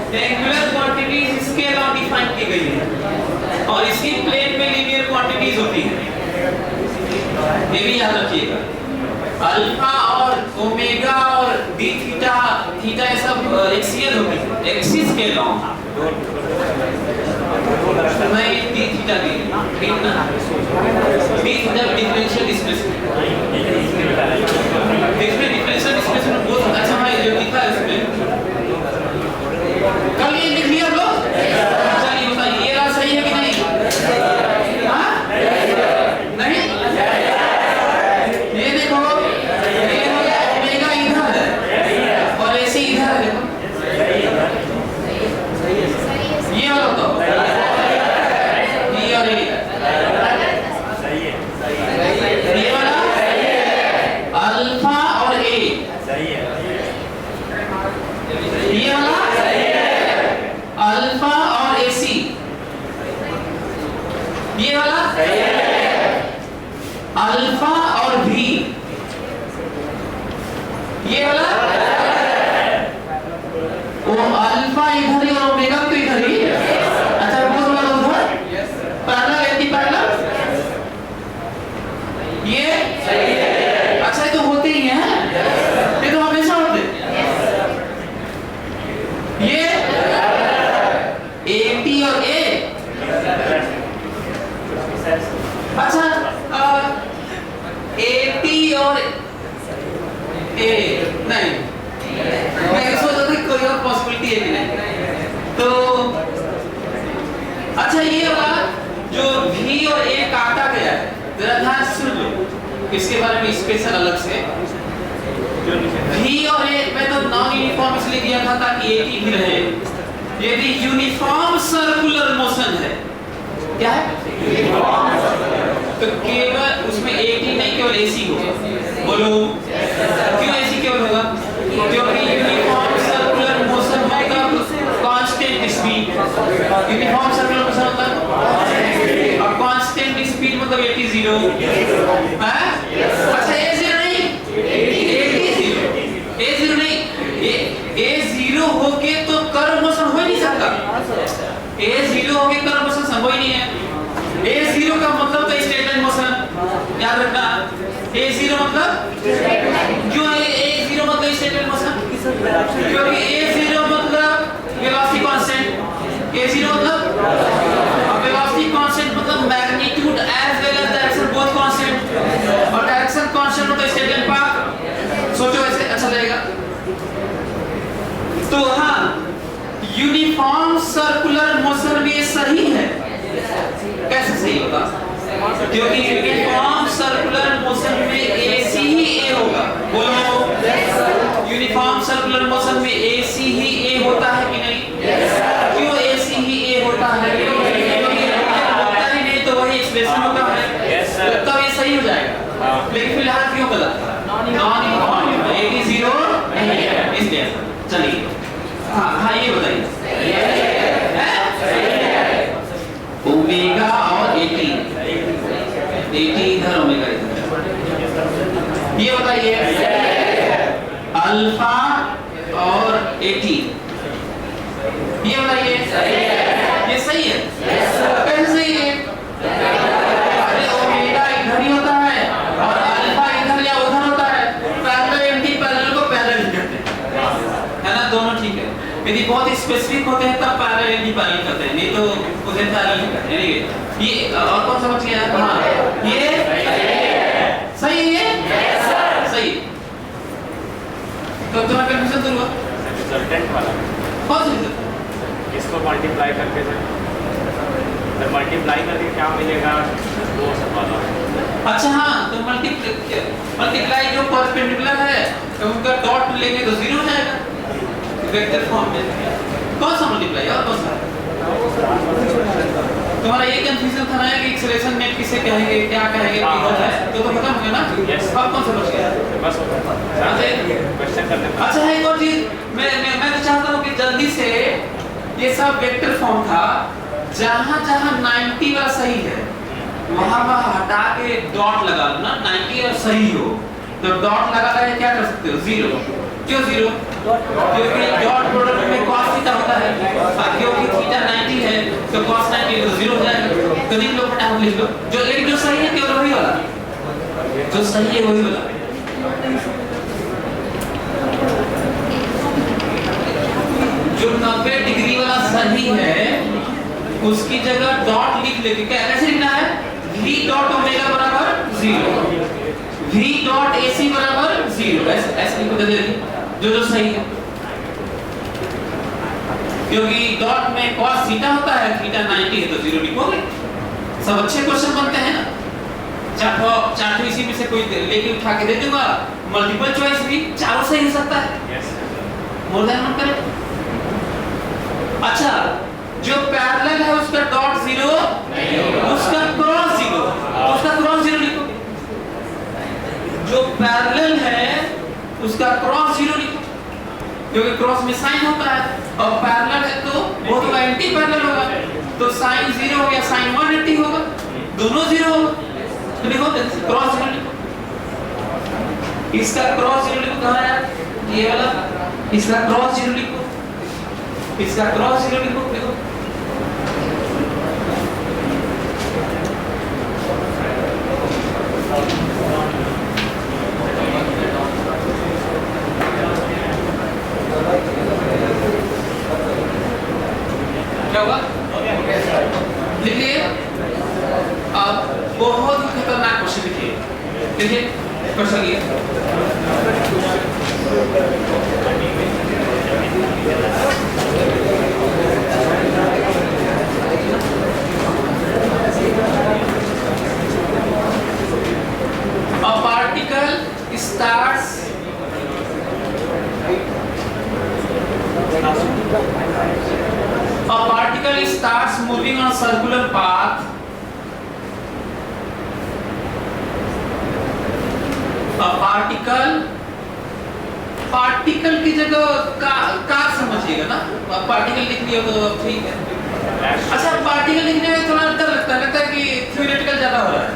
एंगुलर क्वांटिटीज स्केल और डिफाइन की गई है, और इसी प्लेन में लीनियर क्वांटिटीज होती हैं, ये भी याद रखिएगा। अल्फा और ओमेगा और डी थीटा थीटा ये सब एक्सियल होगी, एक्सिस के लॉन्ग नहीं डी थीटा की डी थीटा डिफरेंशियल डिस्प्लेसमेंट इसमें डिफरेंशियल डिस्प्लेसमेंट बहुत अच्छा है जो लिखा है इसमें कल ये लिख लिया लोग चलिए बताइए ये बात सही है कि नहीं हाँ नहीं ये देखो ये ओमेगा इधर है और ऐसे इधर है ये वाला तो ये और ये वाला अल्फा और ए ये वाला अल्फा और एसी ये वाला अल्फा और भी ये वाला वो अल्फा इधर ही और ओमेगा तो इधर ही अच्छा बहुत वाला उधर पैरेलल एंटी पैरेलल ये अच्छा ये तो होते ही हैं ये तो हमेशा होते ये एटी और ए अच्छा एटी और ए नहीं मैं सोच रहा था कोई और पॉसिबिलिटी है कि नहीं तो अच्छा ये वाला जो भी और ए काटा गया है जरा ध्यान से सुन लो इसके बारे में स्पेशल अलग से भी और ए मैं तो नॉन यूनिफॉर्म इसलिए दिया था ताकि एक ही भी रहे यदि यूनिफॉर्म सर्कुलर मोशन है क्या है तो केवल उसमें एक ही नहीं केवल एसी होगा बोलो क्यों एसी केवल होगा क्योंकि यूनिफॉर्म सर्कुलर मोशन मतलब constant speed uniform circular motion मतलब और कांस्टेंट स्पीड मतलब 80 है अच्छा A0 नहीं A0 नहीं A0 होके तो कर्व मोशन हो ही नहीं सकता A0 होके कर्व मोशन संभव ही नहीं है A0 का मतलब तो स्ट्रेट लाइन मोशन याद रखना A0 मतलब क्यों A0 मतलब स्ट्रेट लाइन मोशन क्योंकि A0 मतलब वेलोसिटी कांस्टेंट A0 मतलब वेलोसिटी कांस्टेंट मतलब magnitude as well as direction both constant और डायरेक्शन कांस्टेंट मतलब स्ट्रेट लाइन पाथ सोचो ऐसे अच्छा लगेगा तो हाँ यूनिफॉर्म सर्कुलर मोशन भी सही है कैसे सही होगा क्योंकि यूनिफॉर्म सर्कुलर मोशन में AC ही A होगा बोलो यूनिफॉर्म सर्कुलर मोशन में AC ही A होता है कि नहीं क्यों AC ही A होता है क्योंकि होता ही नहीं तो वही एक्सप्रेशन होता है तब ये सही हो जाएगा लेकिन फिलहाल क्यों गलत नॉन यूनिफॉर्म 80 नहीं है इसलिए चलिए हाँ ये बताइए ओमेगा और 80 इधर ओमेगा इधर ये बताइए अल्फा और 80 ये बताइए ये सही है कैसे सही है अरे ओमेगा इधर ही होता है और अल्फा इधर या उधर होता है पैरेलल एंटी पैरेलल को पैरेलल कहते हैं है ना दोनों ठीक है यदि बहुत स्पेसिफिक होते हैं तब पैरेलल एंटी पैरेलल करते हैं नहीं तो उसे पैरेलल नहीं करते हैं ये और कौन समझ गया हाँ ये सही है सही तो तुम्हारा कंफ्यूजन दूर हुआ रिजल्टेंट वाला कौन सा इसको मल्टीप्लाई करके तो मल्टीप्लाई करके क्या मिलेगा वो सब वाला अच्छा हाँ तो मल्टीप्लाई जो परपेंडिकुलर है तो उनका डॉट लेंगे तो 0 हो जाएगा वेक्टर फॉर्म में कौन सा मल्टीप्लाई और कौन सा तुम्हारा ये कंफ्यूजन था ना कि एक्सेलरेशन नेट किसे कहेंगे क्या कहेंगे किधर है तो खत्म हो गया ना अब कौन सा बच गया बस क्वेश्चन करते हैं अच्छा एक और चीज मैं तो चाहता हूँ कि जल्दी से ये सब वेक्टर फॉर्म था जहाँ 90 वाला सही है वहाँ हटा के डॉट लगा लो ना 90 और सही हो तो डॉट लगा के क्या कर सकते हो 0 क्यों 0 क्योंकि डॉट प्रोडक्ट में cos थीटा होता है क्योंकि थीटा 90 है तो cos 90 तो 0 हो जाएगा तो लिख लो फटाफट लिख लो जो सही है केवल वही वाला जो सही है वही वाला जो 90 डिग्री वाला सही है उसकी जगह डॉट लिख लेंगे। क्या कैसे लिखना है? v डॉट ओमेगा बराबर 0, v डॉट ac बराबर 0, ऐसे लिख दे जो सही है, क्योंकि डॉट में cos थीटा होता है, थीटा 90 है तो 0 लिखोगे। सब अच्छे क्वेश्चन बनते हैं ना। चार इसी में से कोई लेके उठा के दे दूंगा, मल्टीपल चॉइस भी चारों सही हो सकता है। More than one correct. अच्छा, जो पैरेलल है उसका डॉट 0 नहीं होगा, उसका क्रॉस 0, उसका क्रॉस 0 लिखो। जो पैरेलल है उसका क्रॉस 0 लिखो, क्योंकि क्रॉस में साइन होता है, और पैरेलल है तो वो तो एंटी पैरेलल होगा, तो साइन 0 हो या साइन 180 होगा, दोनों 0 होगा। तो लिखो क्रॉस 0 लिखो। इसका क्रॉस 0 लिखो, कहां है ये वाला, इसका क्रॉस 0 लिखो, इसका क्रॉस 0 लिखो। देखो क्या हुआ, लिखिए। अब बहुत ही खतरनाक क्वेश्चन लिखिए, देखिए क्वेश्चन ये a particle starts moving on a circular path particle की जगह का समझिएगा ना, पार्टिकल लिख लिया तो ठीक है। अच्छा, पार्टिकल लिखने में थोड़ा डर लगता है कि थ्योरेटिकल ज्यादा हो रहा है।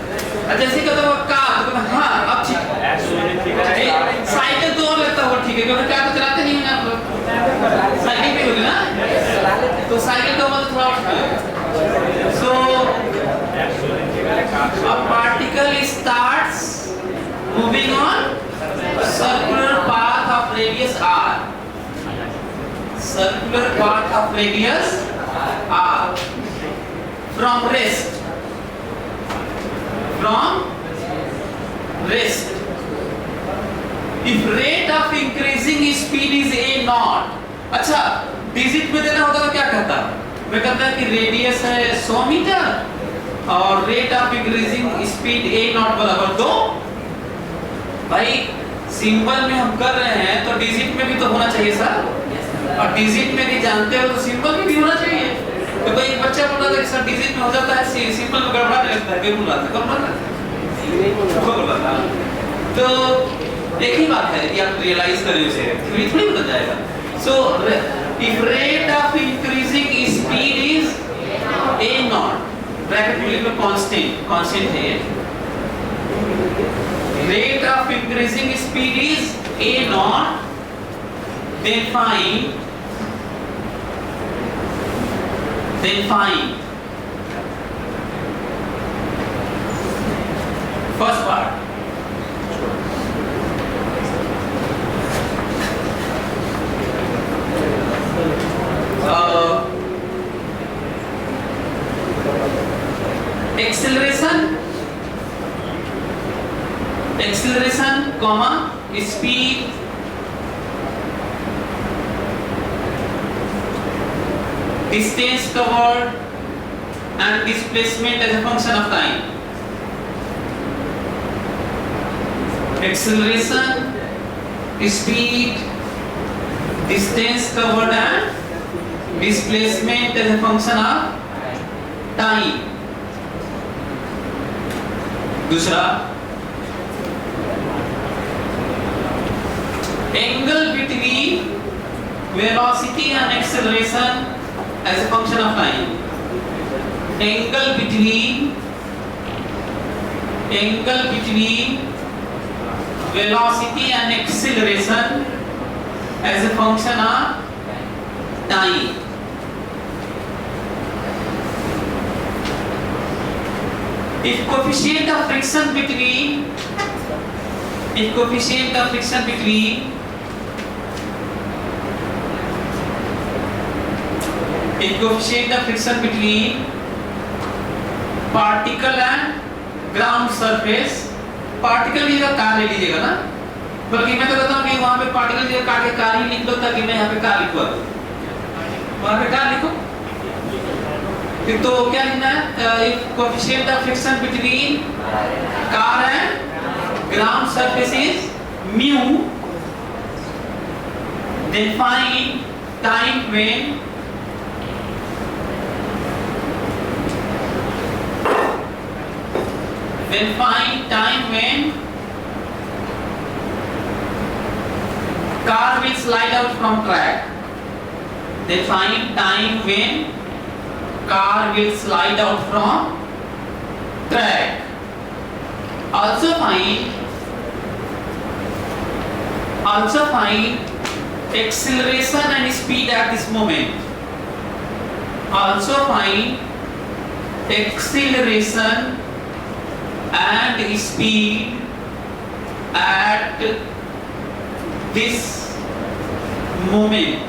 जैसे कहते हो का तो हाँ अब ठीक है। साइकिल तो और लगता है ठीक है, क्योंकि क्या तो चलाते नहीं हैं आप लोग, साइकिल पे होगी ना, तो साइकिल का मतलब थोड़ा सो a particle starts moving on circular path of radius r, circular path of radius r from rest, if rate of increasing speed is a naught। अच्छा, डिजिट में देना होता तो क्या कहता, मैं कहता है कि रेडियस है 100 मीटर और rate of increasing speed a not बराबर 2। भाई सिंबल में हम कर रहे हैं तो डिजिट में भी तो होना चाहिए सर, और डिजिट में भी जानते हो तो सिंबल में भी होना चाहिए। तो कोई एक बच्चा बोल रहा था कि सर डिजिट में हो जाता है, सिंबल में गड़बड़ा लगता है, बोल रहा था कब बोल रहा था। तो एक ही बात है कि आप रियलाइज करें उसे, थ्योरी थोड़ी बदल जाएगा। So if rate of increasing speed is a not, bracket में लिख लो कांस्टेंट है, rate of increasing speed is a naught, then find first part, acceleration comma speed distance covered and displacement as a function of time। acceleration, speed, distance covered and displacement as a function of time। दूसरा, angle between velocity and acceleration as a function of time। angle between velocity and acceleration as a function of time। if coefficient of friction between if coefficient of friction between particle and ground surface, particle की जगह car ले लीजिएगा ना, बल्कि मैं तो कहता हूँ कि वहाँ पे पार्टिकल की जगह काट के कार ही लिख लो ताकि मैं यहाँ पे कार लिखवा दूँ, वहाँ पे कार लिखो। तो क्या लिखना है? if coefficient of friction between car and ground surface is mu, then find time when car will slide out from track. Then find time when car will slide out from track. Also find acceleration and speed at this moment. Also find acceleration and speed at this moment.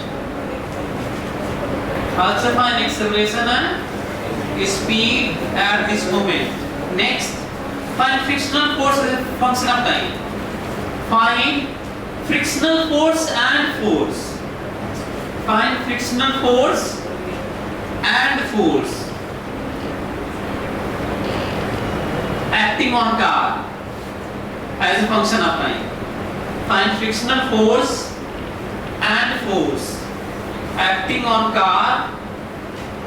Also find acceleration and speed at this moment. Next, find frictional force as a function of time. Find frictional force and force. Find frictional force and force acting on car as a function of time. Find frictional force and force acting on car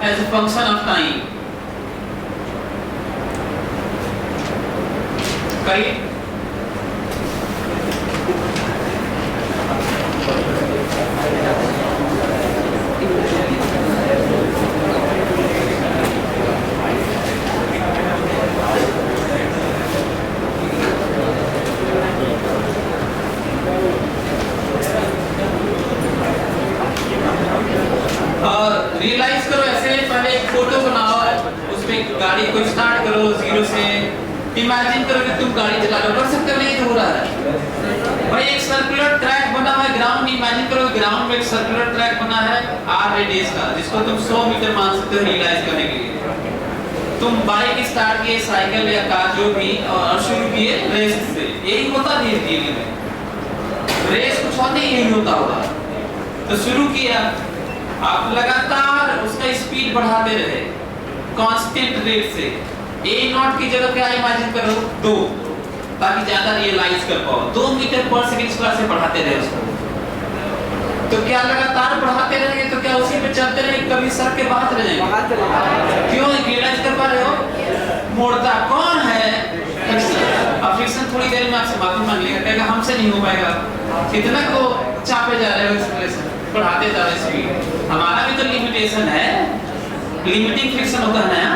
as a function of time. करिए। Realise करो, ऐसे पहले एक photo बनाओ, उसमें गाड़ी को start करो जीरो से, इमेजिन करो कि तुम गाड़ी चला रहे हो, कर सकते हो? नहीं तो हो रहा है भाई। एक सर्कुलर ट्रैक बना है ग्राउंड, इमेजिन करो ग्राउंड में एक सर्कुलर ट्रैक बना है r रेडियस का, जिसको तुम 100 मीटर मान सकते हो रियलाइज करने के लिए। तुम बाइक स्टार्ट किए, साइकिल या कार जो भी, और शुरू किए रेस से। यही होता धीरे में रेस, कुछ और नहीं, यही होता होगा। तो शुरू किया, आप लगातार उसका स्पीड बढ़ाते रहे कांस्टेंट रेट से। a नॉट की जगह क्या इमेजिन करो 2, ताकि ज्यादा रियलाइज कर पाओ। 2 मीटर पर सेकंड स्क्वायर से बढ़ाते रहे उसको। तो क्या लगातार बढ़ाते रहेंगे तो क्या उसी पे चलते रहेंगे, कभी सर के बाहर चले जाएंगे? क्यों? रियलाइज कर पा रहे हो? मोड़ता कौन है? फ्रिक्शन। थोड़ी देर में आपसे माफी मांग लेगा, कहेगा हमसे नहीं हो पाएगा, कितना को चापे जा रहे हो, एक्सेलरेशन बढ़ाते जा रहे स्पीड। हमारा भी तो लिमिटेशन है, लिमिटिंग फ्रिक्शन होता है ना,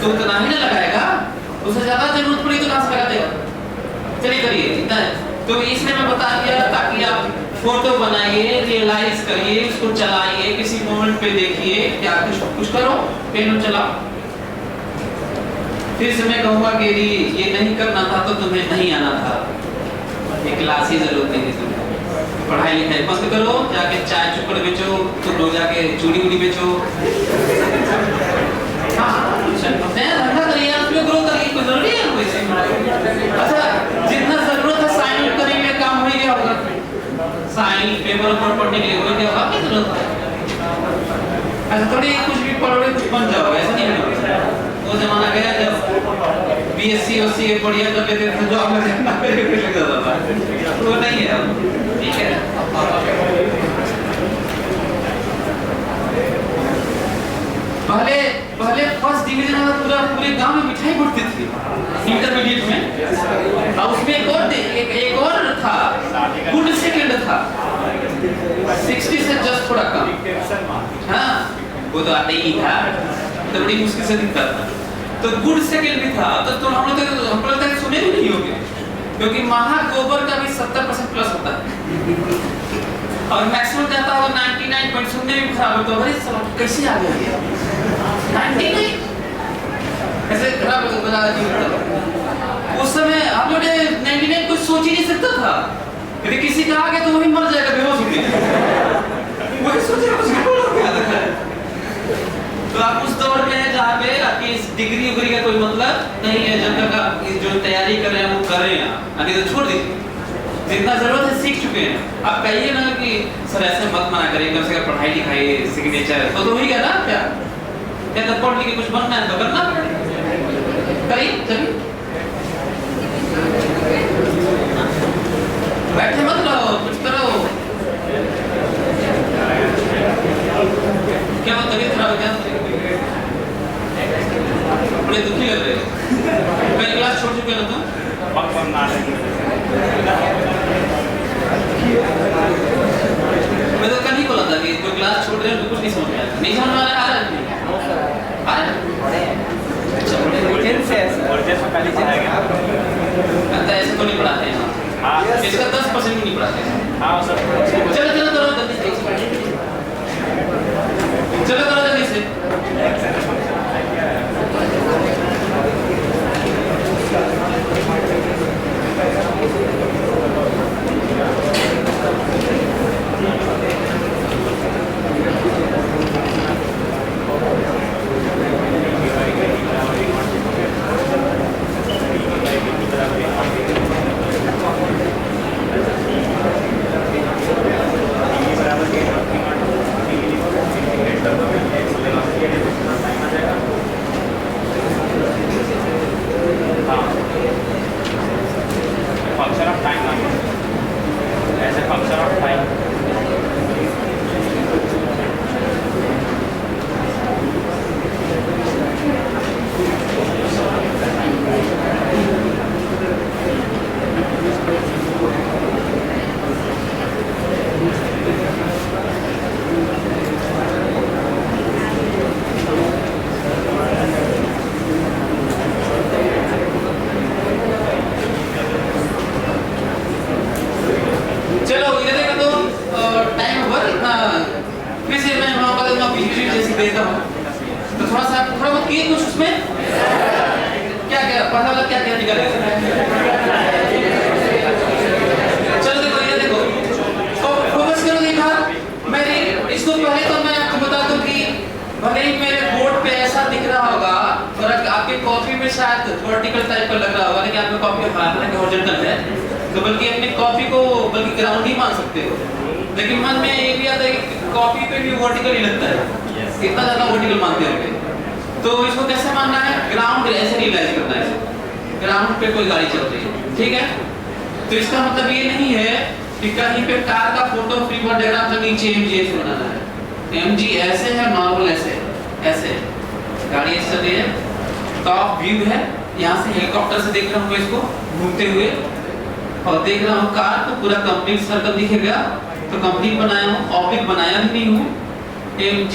तो उतना ही ना लगाएगा, उससे ज्यादा जरूरत पड़ी तो कहां से लगा देगा? चलिए करिए इतना है। तो इसलिए मैं बता दिया ताकि आप फोटो बनाइए, रियलाइज करिए, उसको चलाइए, किसी मोमेंट पे देखिए, क्या कुछ करो, पेन चलाओ। फिर से मैं कहूंगा कि ये नहीं करना था तो तुम्हें नहीं आना था, ये क्लास ही जरूरत नहीं थी। पढ़ाई लिखाई बंद करो, जाके चाय चुपड़ बेचो, तुम लोग जाके चूड़ी उड़ी बेचो। हाँ, धंधा करिए, उसमें ग्रो करिए, कोई जरूरी है कोई? अच्छा, जितना जरूरत है साइन करेंगे, काम हो गया होगा। साइन पेपर पर पढ़ने के लिए हो गया होगा, क्या जरूरत है? ऐसा थोड़ी कुछ भी पढ़ोगे कुछ बन जाओगे, ऐसा नहीं होगा। वो जमाना गया जब बीएससी ओसी बढ़िया कर लेते थे, जॉब में देखना लग जाता था, वो नहीं है अब। ठीक है, पहले फर्स्ट डिवीजन में पूरे गांव में मिठाई बढ़ती थी इंटरमीडिएट में, और उसमें एक और था, गुड सेकंड था, 60 से जस्ट थोड़ा कम। हाँ, वो तो आते ही था, तो बड़ी मुश्किल से दिखता था। तो गुड सेकंड भी था। तो हम लोग तो सुने भी नहीं होंगे, क्योंकि महागोबर का भी 70% प्लस होता है, और मैक्सिमम जाता है 99 पॉइंट। सुनने में खराब होता है, भाई कैसे आ गया 99 ऐसे खराब बता दी। वो उस समय हम लोग ने 99 कुछ सोच ही नहीं सकता था। यदि किसी का आ गया तो वही मर जाएगा बेहोश होकर। वही सोचे कुछ गड़बड़ हो गया था। तो आप उस दौर में हैं जहाँ पे आपकी इस डिग्री उग्री का कोई मतलब नहीं है। जब तक आप जो तैयारी कर रहे हैं वो कर रहे हैं, अभी तो छोड़ दीजिए। जितना जरूरत है सीख चुके हैं। आप कहिए ना कि सर ऐसे मत मना करिए, कम से कम पढ़ाई लिखाई सिग्नेचर तो वही कहना क्या क्या तो पढ़ लिख के कुछ बनना है तो करना करिए। चलिए बैठे मत रहो, कुछ करो। क्या वो तबीयत खराब है क्या? बड़े दुखी लग रहे हो। पहली क्लास छोड़ चुके ना तुम? मैं तो कल ही बोला था कि कोई क्लास छोड़ रहे हो तो कुछ नहीं समझ में आया। नहीं समझ में आ रहा है? ऐसे तो नहीं पढ़ाते हैं। इसका 10% भी नहीं पढ़ाते हैं। चलो चलो करो जल्दी से, चलो करो जल्दी से। सर्कल दिखेगा तो कंप्लीट बनाया हूँ, ऑब्लिक बनाया भी नहीं हूँ। MG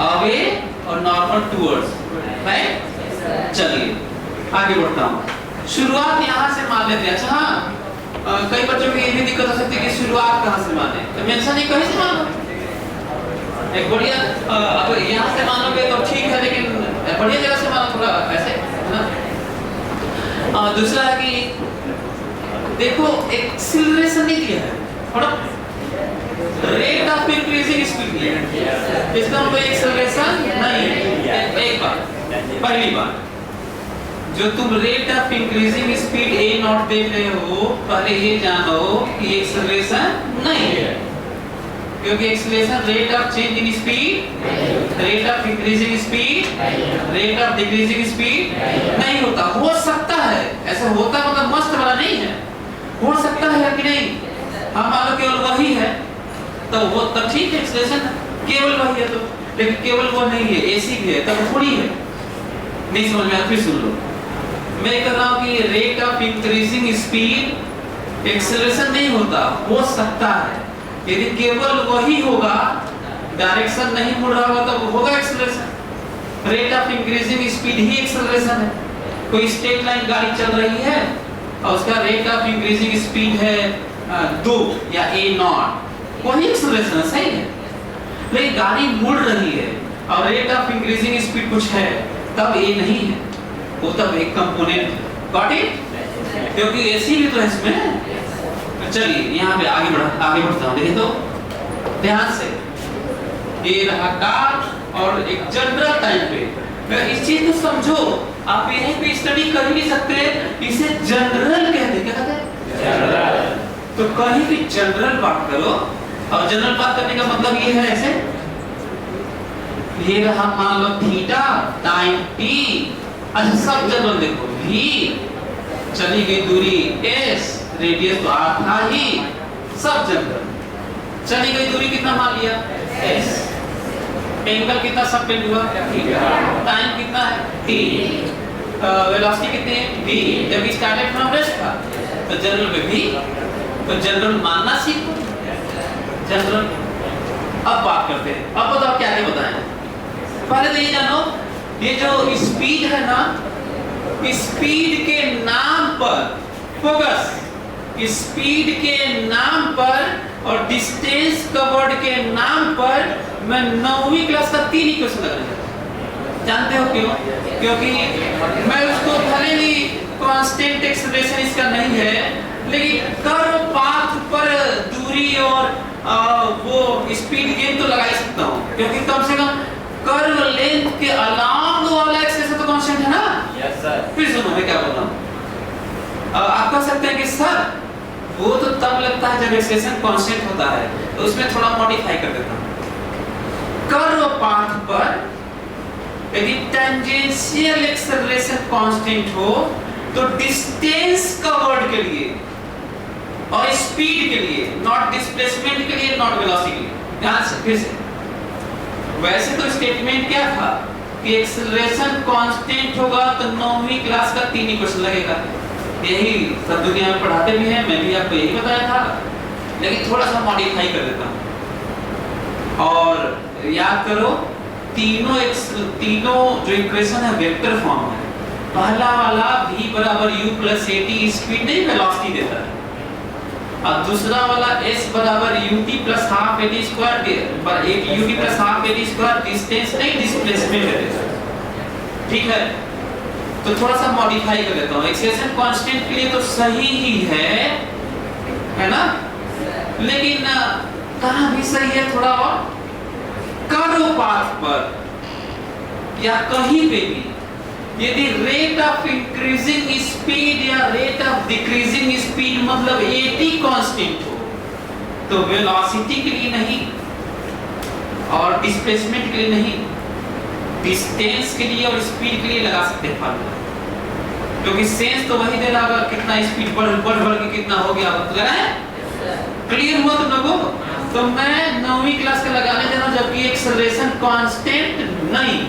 अवे और नॉर्मल टूवर्ड्स, राइट? चलिए आगे बढ़ता हूँ। शुरुआत यहाँ से मान लेते हैं। अच्छा हाँ, कई बच्चों की ये भी दिक्कत हो सकती है कि शुरुआत कहाँ से माने, तो मेंशन नहीं कहीं से मानो। एक बढ़िया अब यहाँ से मानोगे तो ठीक है, लेकिन बढ़िया जगह से मानो, थोड़ा ऐसे ना। दूसरा है कि देखो एक्सीलरेशन नहीं दिया है, थोड़ा रेट ऑफ इंक्रीजिंग स्पीड दिया है। इसका मतलब एक्सीलरेशन नहीं है। एक बार, पहली बार जो तुम rate of increasing speed A not देख रहे हो, पहले ये जानो कि एक्सीलरेशन नहीं है, क्योंकि acceleration rate of change in speed, rate of increasing speed, rate of decreasing speed नहीं होता। हो सकता है ऐसा होता, मतलब मस्त वाला नहीं है, हो सकता है कि नहीं। हम मान लो केवल वही है तो वो तब ठीक है, एक्सीलरेशन केवल वही है तो, लेकिन केवल वो नहीं है, एसी भी है तब थोड़ी है। नहीं समझ में आया? फिर सुन लो, मैं कह रहा हूँ कि rate of increasing speed acceleration नहीं होता, हो सकता है। यदि केवल वही होगा, डायरेक्शन नहीं मुड़ रहा होगा, तब होगा acceleration. Rate of increasing speed he acceleration है। कोई स्ट्रेट लाइन गाड़ी चल रही है और उसका रेट ऑफ इंक्रीजिंग स्पीड है 2 या A0, वही एक्सीलरेशन है, सही है। लेकिन गाड़ी मुड़ रही है और रेट ऑफ इंक्रीजिंग स्पीड कुछ है, तब ये नहीं है, वो तब एक कंपोनेंट है। Got it? क्योंकि एसी भी तो है इसमें। तो चलिए यहाँ पे आगे बढ़ता हूँ। देखिए तो ध्यान से, ये रहा कार और एक जनरल टाइम पे। इस चीज को समझो, आप यहीं पे स्टडी कर ही नहीं सकते, इसे जनरल कहते। क्या कहते हैं? जनरल। तो कहीं भी जनरल बात करो, और जनरल बात करने का मतलब ये है ऐसे, ये रहा मान लो थीटा टाइम टी। अच्छा सब जनरल देखो, v चली गई दूरी s, रेडियस तो r था ही, सब जनरल। चली गई दूरी कितना मान लिया? s। एंगल कितना सब टेंड हुआ? थीटा। टाइम कितना है? t। वेलोसिटी कितनी है? v। जब स्टार्टेड फ्रॉम रेस्ट था तो जनरल में v, तो जनरल मानना सीखो। जनरल। अब बात करते हैं, अब बताओ क्या क्या बताएं। पहले तो ये जानो, ये जो स्पीड है ना, स्पीड के नाम पर फोकस, स्पीड के नाम पर और डिस्टेंस कवर्ड के नाम पर मैं 9वीं क्लास का 3 इक्वेशन लगाने चाहता हूं। जानते हो क्यों? क्योंकि मैं उसको भले ही कांस्टेंट एक्सेलरेशन इसका नहीं है, लेकिन कर्व पाथ पर दूरी और वो स्पीड गेन तो लगा ही सकता हूं, क्योंकि कम से कम कर्व लेंथ के अलांग वाला एक्सेलरेशन तो कांस्टेंट है ना। Yes sir. फिर सुनो मैं क्या बोल रहा हूं। आप कह सकते हैं कि सर वो तो तब लगता है जब एक्सेलरेशन कांस्टेंट होता है, तो उसमें थोड़ा मॉडिफाई कर देता हूं। कर्व पाथ पर यदि टेंजेंशियल एक्सेलरेशन कांस्टेंट हो तो डिस्टेंस कवर्ड के लिए और स्पीड के लिए, नॉट डिस्प्लेसमेंट के लिए, नॉट वेलोसिटी के लिए। ध्यान से फिर से, वैसे तो स्टेटमेंट क्या था कि एक्सेलरेशन कांस्टेंट होगा तो 9वीं क्लास का 3 इक्वेशन लगेगा। यही सब दुनिया में पढ़ाते भी हैं, मैं भी आपको यही बताया था, लेकिन थोड़ा सा मॉडिफाई कर देता हूं। और याद करो, तीनों जो इक्वेशन है वेक्टर फॉर्म है। पहला वाला v बराबर u प्लस at स्पीड नहीं वेलोसिटी देता है, और दूसरा वाला s बराबर ut plus half at square, ut plus half at square distance नहीं डिस्प्लेसमेंट है। ठीक है, तो थोड़ा सा मॉडिफाई कर लेता हूं। एक्सेलरेशन कांस्टेंट के लिए तो सही ही है ना, लेकिन कहां भी सही है थोड़ा और। कर्व पाथ पर या कहीं पे भी यदि रेट ऑफ इंक्रीजिंग स्पीड या रेट ऑफ डिक्रीजिंग स्पीड मतलब at कांस्टेंट हो, तो वेलोसिटी के लिए नहीं और डिस्प्लेसमेंट के लिए नहीं, डिस्टेंस के लिए और स्पीड के लिए लगा सकते हैं फार्मूला, क्योंकि सेंस तो वही दे रहा होगा कितना स्पीड बढ़ के कितना हो गया। क्लियर हुआ तुम लोगों को? तो मैं 9वीं क्लास का लगाने जा रहा हूं, जबकि एक्सेलरेशन कांस्टेंट नहीं।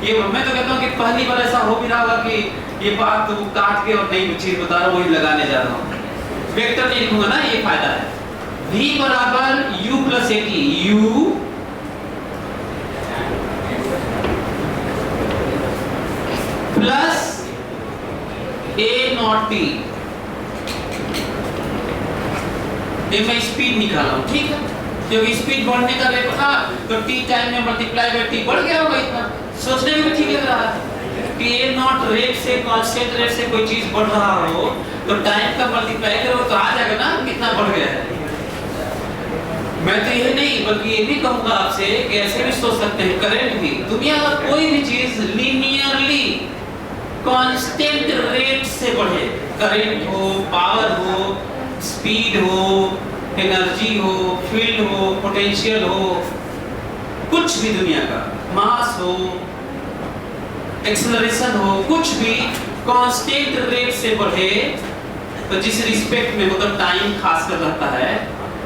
ये मैं तो कहता हूं कि पहली बार ऐसा हो भी रहा होगा कि ये बात तो काट के और नई चीज बता रहा हूं, वही लगाने जा रहा हूं। वेक्टर नहीं लिखूंगा ना, ये फायदा है। v बराबर u plus at, u plus a naught t। ये मैं स्पीड निकाला हूं, ठीक है, क्योंकि स्पीड बढ़ने का रेट था तो t टाइम में मल्टीप्लाई बाय t बढ़ गया होगा इतना। सोचने में भी ठीक लग रहा है कि a नॉट रेट से, कांस्टेंट रेट से कोई चीज बढ़ रहा हो तो टाइम का मल्टीप्लाई करो तो आ जाएगा ना कितना बढ़ गया है। मैं तो यही नहीं बल्कि ये भी कहूंगा आपसे कि ऐसे भी सोच सकते हैं, करंट भी, दुनिया का कोई भी चीज लीनियरली कांस्टेंट रेट से बढ़े, करंट हो, पावर हो, स्पीड हो, एनर्जी हो, फील्ड हो, पोटेंशियल हो, कुछ भी दुनिया का, मास हो, एक्सेलरेशन हो, कुछ भी कांस्टेंट रेट से बढ़े तो जिस रिस्पेक्ट में मतलब टाइम खासकर रहता है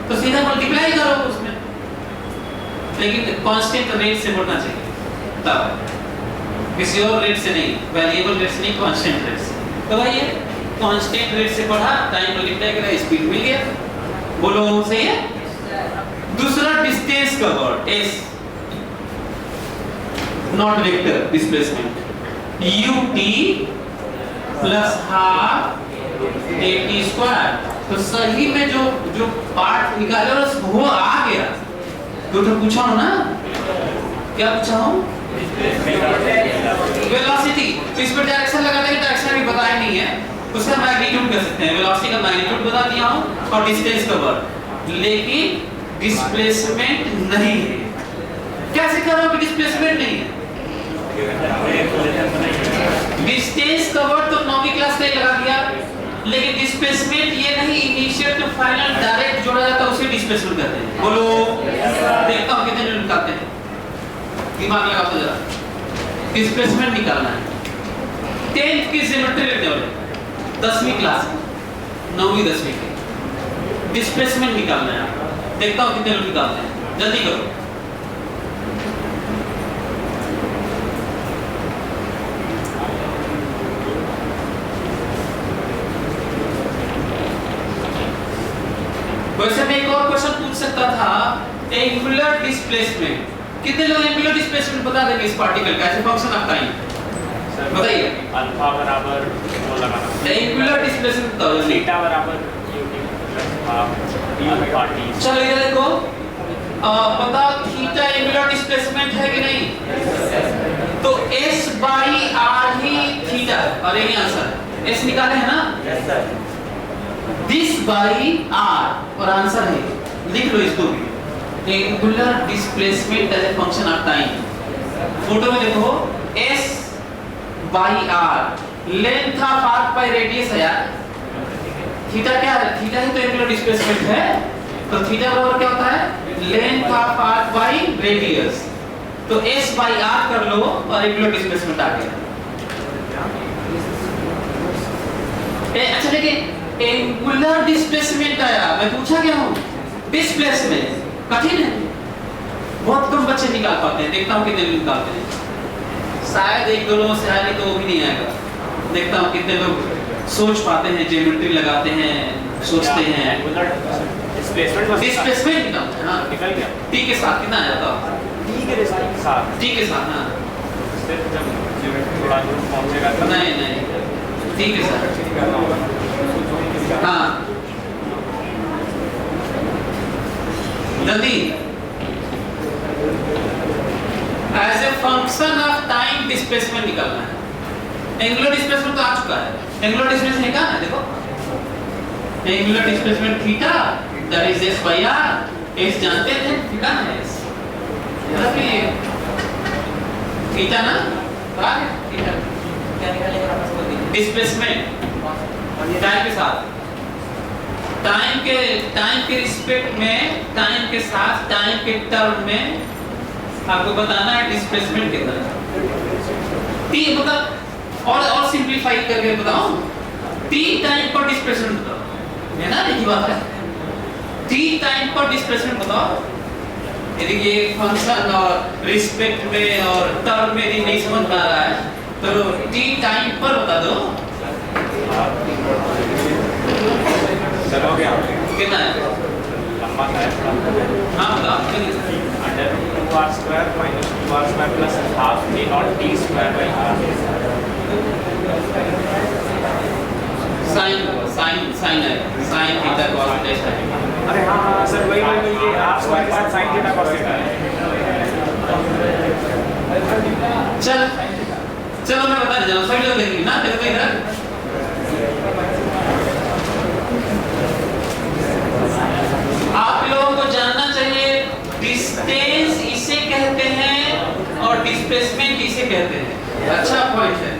तो सीधा मल्टीप्लाई करो उसमें, लेकिन कांस्टेंट रेट से बढ़ना चाहिए तब, किसी और रेट से नहीं, वेरिएबल रेट से नहीं, कांस्टेंट रेट से। तो भाई ये कांस्टेंट रेट से बढ़ा, टाइम मल्टीप्लाई करा, स्पीड मिल गया। बोलो सही है। दूसरा distance covered s, not vector displacement, ut plus half at square. तो सही में जो पार्ट निकाले वो आ गया। तो पूछा हूं ना, क्या पूछा हूं? वेलोसिटी। तो इस पर डायरेक्शन लगा देंगे, डायरेक्शन भी बताया नहीं है। उसे मैग्नीट्यूड कह सकते हैं, वेलोसिटी का मैग्नीट्यूड बता दिया हूं और डिस्टेंस कवर, लेकिन डिस्प्लेसमेंट नहीं है। कैसे कह रहा हूं कि डिस्प्लेसमेंट नहीं है? डिस्टेंस कवर तो 9वीं क्लास में लगा दिया, लेकिन डिस्प्लेसमेंट ये नहीं, इनिशियल टू फाइनल डायरेक्ट जोड़ा जाता है, उसे डिस्प्लेसमेंट कहते हैं। बोलो, देखता हूं कितने लोग निकालते हैं, दिमाग लगाओ तो जरा। डिस्प्लेसमेंट निकालना है 10th की ज्योमेट्री लेने वाले, 10वीं क्लास, 9वीं 10वीं की डिस्प्लेसमेंट निकालना है आपको। देखता हूं कितने लोग निकालते हैं, जल्दी करो। वैसे मैं एक और क्वेश्चन पूछ सकता था, एंगुलर डिस्प्लेसमेंट। कितने लोग एंगुलर डिस्प्लेसमेंट बता देंगे इस पार्टिकल का? ऐसे फंक्शन आपका ही बताइए। अल्फा बराबर वो लगाना, एंगुलर डिस्प्लेसमेंट बताओ। थीटा बराबर ut plus half alpha t। चलो ये देखो, बताओ थीटा एंगुलर डिस्प्लेसमेंट है कि नहीं? तो s बाई r ही थीटा, और यही आंसर s निकाले है ना? Yes sir. This by r और आंसर है, लिख लो इसको भी। Angular displacement as a function of time. Photo में देखो, s by r length of arc by radius है यार। थीटा क्या है? थीटा ही तो एंगुलर डिस्प्लेसमेंट है। तो थीटा बराबर क्या होता है? Length of arc by radius. तो s बाई r कर लो और एंगुलर डिस्प्लेसमेंट आ गया। अच्छा देखिए, एंगुलर डिस्प्लेसमेंट आया, मैं पूछा क्या हूं? डिस्प्लेसमेंट कठिन है, बहुत कम बच्चे निकाल पाते हैं। देखता हूं कितने लोग निकालते हैं, शायद एक दो लोगों से आएगी तो वो भी नहीं आएगा। देखता हूं कितने लोग सोच पाते हैं, ज्योमेट्री लगाते हैं, सोचते हैं। डिस्प्लेसमेंट निकालते हैं। हां निकल गया। t के साथ कितना आया था? t के साथ। हां जब ज्योमेट्री थोड़ा दूर पहुंचेगा तब नहीं t के साथ। हाँ जल्दी। As a function of time displacement निकालना है। एंगुलर डिस्प्लेसमेंट तो आ चुका है, एंगुलर डिस्प्लेसमेंट निकालना है। देखो, angular displacement theta that is s by r। s जानते थे, थीटा है s, मतलब ये थीटा ना, आ गया थीटा। क्या निकालेगा आपस में? डिस्प्लेसमेंट टाइम के साथ, टाइम के रिस्पेक्ट में, टाइम के साथ, टाइम के टर्म में आपको बताना है डिस्प्लेसमेंट कितना है। t मतलब और सिंपलीफाई करके बताऊं, t टाइम पर डिस्प्लेसमेंट बताओ, है ना? यही बात है, t टाइम पर डिस्प्लेसमेंट बताओ। यदि ये फंक्शन और रिस्पेक्ट में और टर्म में यदि नहीं समझ में आ रहा है तो t टाइम पर बता दो। चलो गया कितना है? लंबा सा है थोड़ा। हाँ बताओ। Under 2r² minus 2r² plus half a naught t square by r। Sine है, साइन थीटा cos थीटा है। अरे हाँ सर, वही ये r² के साथ sin थीटा cos थीटा है। चलो मैं बता देता हूँ, सभी लोग देखेंगे ना। देखो इधर, आप लोगों को जानना चाहिए डिस्टेंस इसे कहते हैं और डिस्प्लेसमेंट इसे कहते हैं। अच्छा पॉइंट है,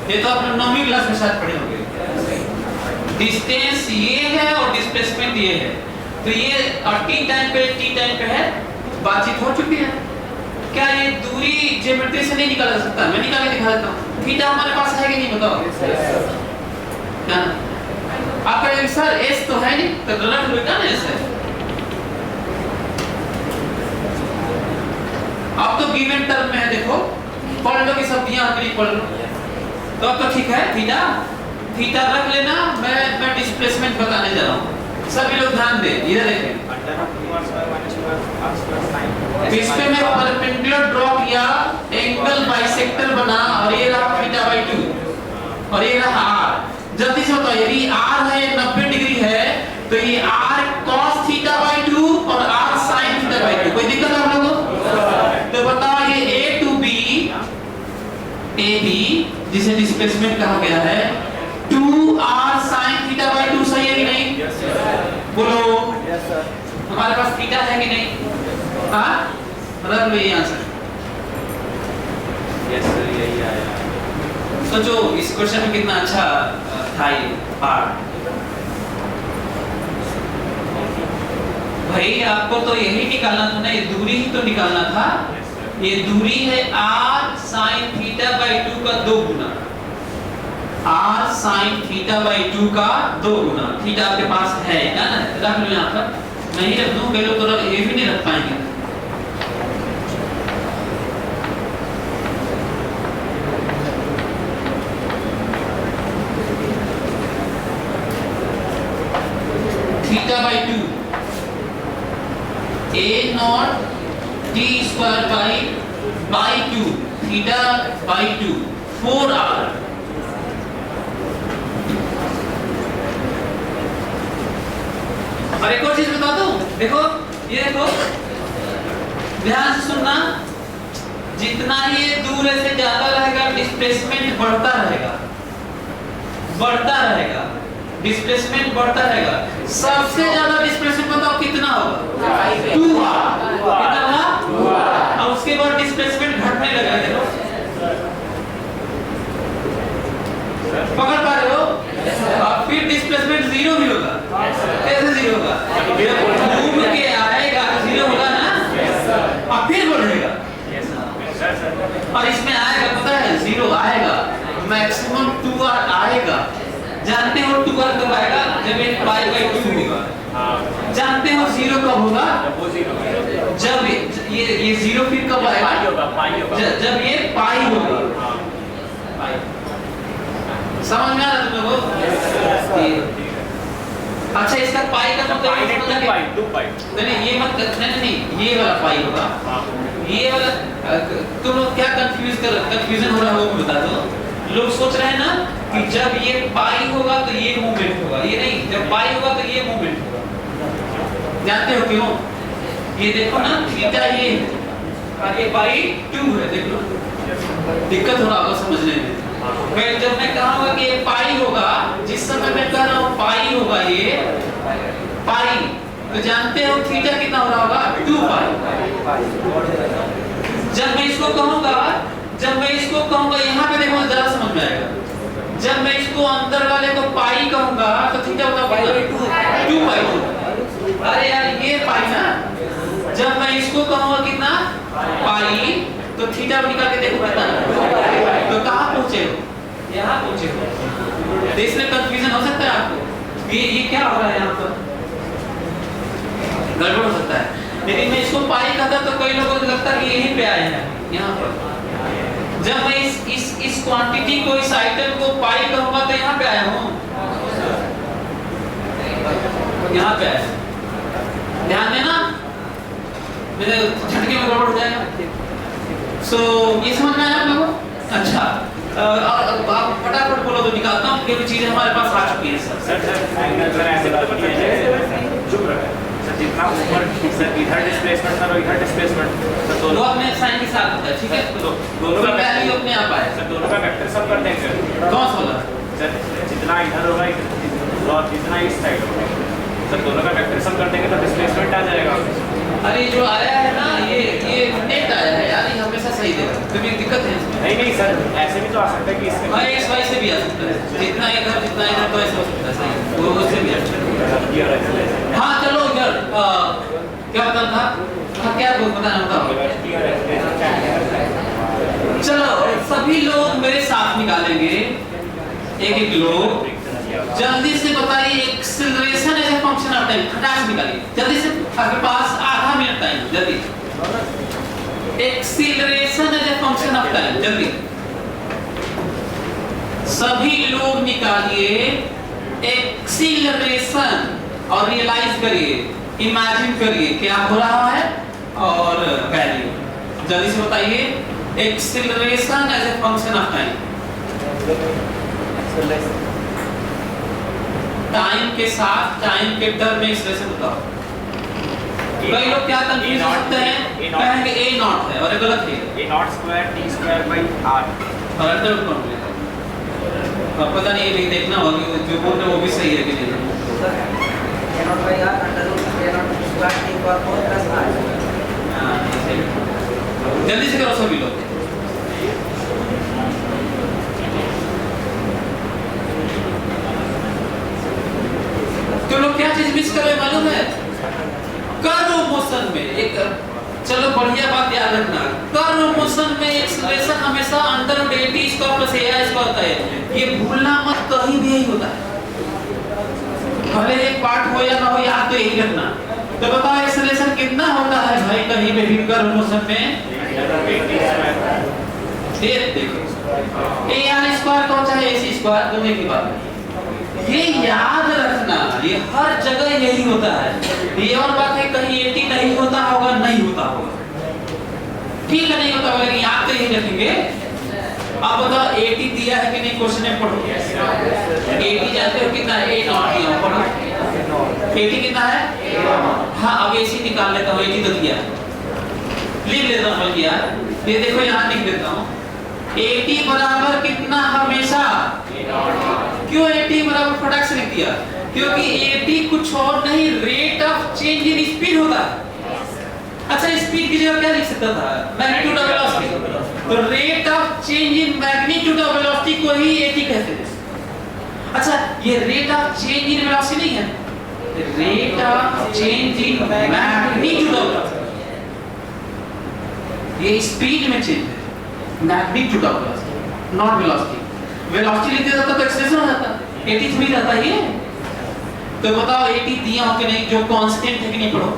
ये तो आप लोग 9वीं क्लास में शायद पढ़े होंगे। डिस्टेंस ये है और डिस्प्लेसमेंट ये है। तो ये और t टाइम पे है, बातचीत हो चुकी है। क्या ये दूरी ज्योमेट्री से नहीं निकाला जा सकता? मैं निकाल के दिखा देता हूँ। थीटा हमारे पास है कि नहीं बताओ? क्या आप कहेंगे सर s तो है नहीं, तो गलत होगा ना। s है, अब तो गिवन टर्म में है। देखो पढ़ लो कि सब दिया अगली पढ़ लो, तो अब तो ठीक है। थीटा रख लेना, मैं डिस्प्लेसमेंट बताने जा रहा हूँ। सभी लोग ध्यान दें, इधर देखें। इस पे मैं परपेंडिकुलर ड्रॉ किया, एंगल बाइसेक्टर बना, और ये रहा थीटा बाई 2 और ये रहा r। जल्दी से बताओ, यदि r है 90 डिग्री है तो ये r cos थीटा बाई 2 और r sin थीटा बाई 2। कोई दिक्कत है आप लोगों को? तो बताओ ये a to b, जिसे डिस्प्लेसमेंट कहा गया है, 2r थीटा बाई 2 सही है कि नहीं? Yes sir. बोलो यस सर। हमारे पास थीटा है कि नहीं? हाँ रख लो ये आंसर। यस सर यही आया। सोचो इस क्वेश्चन में कितना अच्छा था ये पार्ट। भाई आपको तो यही निकालना था ना, ये दूरी ही तो निकालना था। ये दूरी है r sin थीटा बाई 2 का 2 गुना, r sin थीटा बाई 2 का 2 गुना। थीटा आपके पास है ना, रख लो यहाँ पर। मैं ही रख दूं, कई लोग तो ये भी नहीं रख पाएंगे। Theta by 2 a naught t square by 2 theta by 2 4r। और एक और चीज बता दूं, देखो ये देखो ध्यान से सुनना, जितना ये दूर से ज्यादा रहेगा डिस्प्लेसमेंट बढ़ता रहेगा, बढ़ता रहेगा, डिस्प्लेसमेंट बढ़ता रहेगा। सबसे ज्यादा डिस्प्लेसमेंट बताओ कितना होगा? 2r। कितना होगा? और उसके बाद डिस्प्लेसमेंट घटने लगेगा। देखो पकड़ पा रहे हो? और फिर डिस्प्लेसमेंट जीरो भी होगा। कैसे जीरो होगा? घूम के आएगा तो जीरो होगा ना, और फिर बढ़ेगा। और इसमें आएगा पता है, जीरो आएगा, मैक्सिमम 2r आएगा। जानते हो 2r कब आएगा? जब ये पाई बाई 2 होगा। जानते हो जीरो कब होगा? जब ये जीरो फिर कब आएगा? जब ये पाई होगा। समझ में आ रहा तुम लोगों को? अच्छा इसका पाई का मतलब नहीं ये मत नहीं ये वाला पाई होगा, ये वाला। तुम लोग क्या कंफ्यूजन हो रहा है वो बता दो। लोग सोच रहे हैं ना कि जब ये पाई होगा तो ये मूवमेंट होगा, ये नहीं, जब पाई होगा तो ये मूवमेंट होगा। जानते हो क्यों? ये देखो ना थीटा ये है और ये पाई 2 है। देख लो दिक्कत हो रहा होगा समझने में। फिर जब मैं कहूँगा कि ये पाई होगा, जिस समय मैं कह रहा हूँ पाई होगा, ये पाई, तो जानते हो थीटा कितना हो रहा होगा? 2 पाई। जब मैं इसको कहूँगा यहाँ पे देखो जरा समझ में आएगा। जब मैं इसको अंदर वाले को पाई कहूँगा तो थीटा होगा पाई बाई 2 पाई। अरे यार ये पाई ना, जब मैं इसको कहूँगा कितना? पाई, तो थीटा निकाल के देखो कितना, तो कहाँ पहुँचे हो? यहाँ पहुँचे हो। तो इसमें कंफ्यूजन हो सकता है आपको, ये क्या हो रहा है यहाँ पर, गड़बड़ हो सकता है। लेकिन मैं इसको पाई कहता तो कई लोगों को लगता है कि यहीं पे आए हैं यहाँ पर। जब मैं इस क्वांटिटी को, इस आइटम को पाई कहूँगा तो यहाँ पे आया हूँ, यहाँ पे आया। ध्यान देना, मेरे झटके में गड़बड़ हो जाएगा। सो ये समझ में आया आप लोगों? अच्छा आप फटाफट बोलो तो निकालता हूँ, क्योंकि चीजें हमारे पास आ चुकी हैं। सर ऐसे चुप रहे सर, जितना ऊपर सर इधर डिस्प्लेसमेंट सर इधर डिस्प्लेसमेंट सर दोनों अपने साइन के साथ होता है, ठीक है? तो दोनों का वैल्यू अपने आप आए सर, दोनों का वेक्टर सब कर देंगे कौन सा वाला सर? जितना इधर होगा और जितना इस साइड होगा सर, दोनों का वेक्टर सब कर देंगे तो डिस्प्लेसमेंट आ जाएगा। अरे जो आया है ना ये नेट आया है यार, ये हमेशा सही देगा, कभी दिक्कत है इसमें? नहीं सर, ऐसे भी तो आ सकता है कि इसमें एक्स वाई से भी आ सकता है, जितना इधर तो ऐसे हो सकता है, सही वो उससे भी अच्छा। हाँ चलो इधर क्या बताना था? हाँ क्या बताना होता? चलो सभी लोग मेरे साथ निकालेंगे, एक लोग जल्दी से बताइए acceleration as a function of time. फटाक निकालिए जल्दी से, आपके पास आधा मिनट टाइम, जल्दी। Acceleration as a function of time, जल्दी सभी लोग निकालिए एक्सेलरेशन और रियलाइज करिए, इमेजिन करिए क्या हो रहा है और वैल्यू। जल्दी से बताइए acceleration as a function of time. Time के साथ टाइम के टर्म में एक्सप्रेशन बताओ। कई लोग क्या कंफ्यूज होते हैं, कहेंगे a नॉट है और ये गलत है। a naught square t square by r। और अल्टरनेट फॉर्मूला अब पता नहीं, ये भी देखना होगा कि जो बोल रहे हैं वो भी सही है कि नहीं। हाँ, ये सही है। जल्दी से करो सभी लोग। तो लोग क्या चीज मिस कर रहे हैं मालूम है? कर्व मोशन में एक, चलो बढ़िया बात याद रखना, कर्व मोशन में एक्सेलरेशन हमेशा under root AT square plus AI square होता है। ये भूलना मत, कहीं भी यही होता है, भले एक पार्ट हो या ना हो, याद तो यही रखना। तो बताओ एक्सेलरेशन कितना होता है भाई कहीं पे भी कर्व मोशन में? देखो AI स्क्वायर का चाहे AC स्क्वायर, दोनों की बात है। ये याद रखना, ये हर जगह यही होता है। ये और बात है कहीं 80 नहीं होता होगा, नहीं होता होगा, ठीक है, नहीं होता होगा, लेकिन याद तो यही रखेंगे। अब बताओ 80 दिया है कि नहीं, क्वेश्चन में पढ़ो। 80 जानते हो कितना है? 8 नॉट दिया, पढ़ो 80 कितना है। हाँ, अब AC निकाल लेता हूँ, 80 तो दिया, लिख लेता हूँ यार, ये देखो यहाँ लिख देता हूँ। 80 बराबर कितना हमेशा, क्यों 80 बराबर फटाक से लिख दिया? क्योंकि 80 कुछ और नहीं, rate of change in speed होता है। अच्छा, स्पीड की जगह क्या लिख सकता था? Magnitude of velocity. तो rate of change in magnitude of velocity को ही 80 कहते हैं। अच्छा, ये rate of change in velocity नहीं है, rate of change in magnitude of velocity, ये स्पीड में चेंज है, magnitude of velocity, not velocity. Velocity लिख देता तो एक्सेलरेशन हो जाता, 80 थोड़ी रहता है ये। तो बताओ 80 दिया हो कि नहीं, जो कांस्टेंट है कि नहीं, पढ़ो।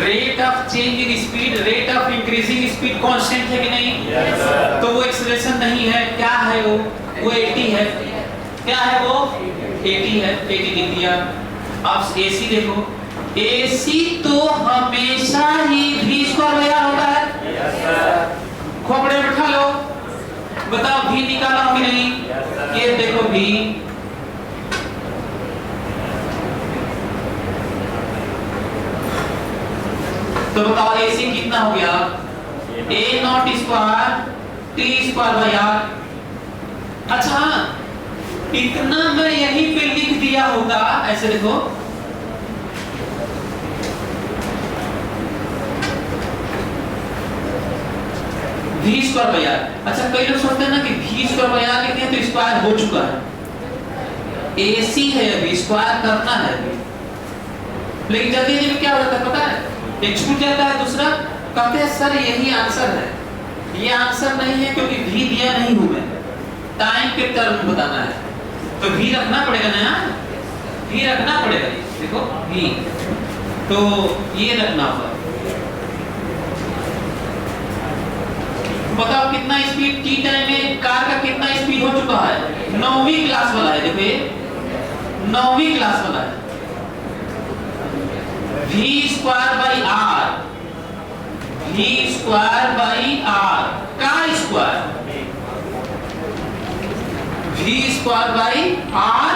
Rate of change in speed, rate of increasing speed constant है कि नहीं? तो वो एक्सेलरेशन नहीं है, क्या है वो 80 है। क्या है वो? 80 है, 80 लिख दिया। अब AC देखो, AC तो हमेशा ही v स्क्वायर बराबर होता है। खोपड़े में बैठा लो, बताओ v निकाला हो कि नहीं? ये देखो v, तो बताओ AC कितना हो गया? A naught square T square by R। अच्छा, इतना मैं यहीं पे लिख दिया होता, ऐसे देखो, v स्क्वायर बाई R। अच्छा, कई लोग सोचते हैं ना कि v स्क्वायर बाई R लिखते हैं तो स्क्वायर हो चुका है, AC है अभी, स्क्वायर करना है अभी। लेकिन जल्दी जल्दी क्या हो जाता है पता है? एक छूट जाता है, दूसरा कहते हैं सर यही आंसर है। ये आंसर नहीं है क्योंकि v दिया नहीं हूं मैं, टाइम के टर्म बताना है, तो v रखना पड़ेगा ना, v रखना पड़ेगा। देखो v, तो ये रखना होगा। बताओ कितना स्पीड टी टाइम में कार का कितना स्पीड हो चुका है? 9वीं क्लास वाला है, देखो ये 9वीं क्लास वाला है। v square by r, v square by r का square, v square by r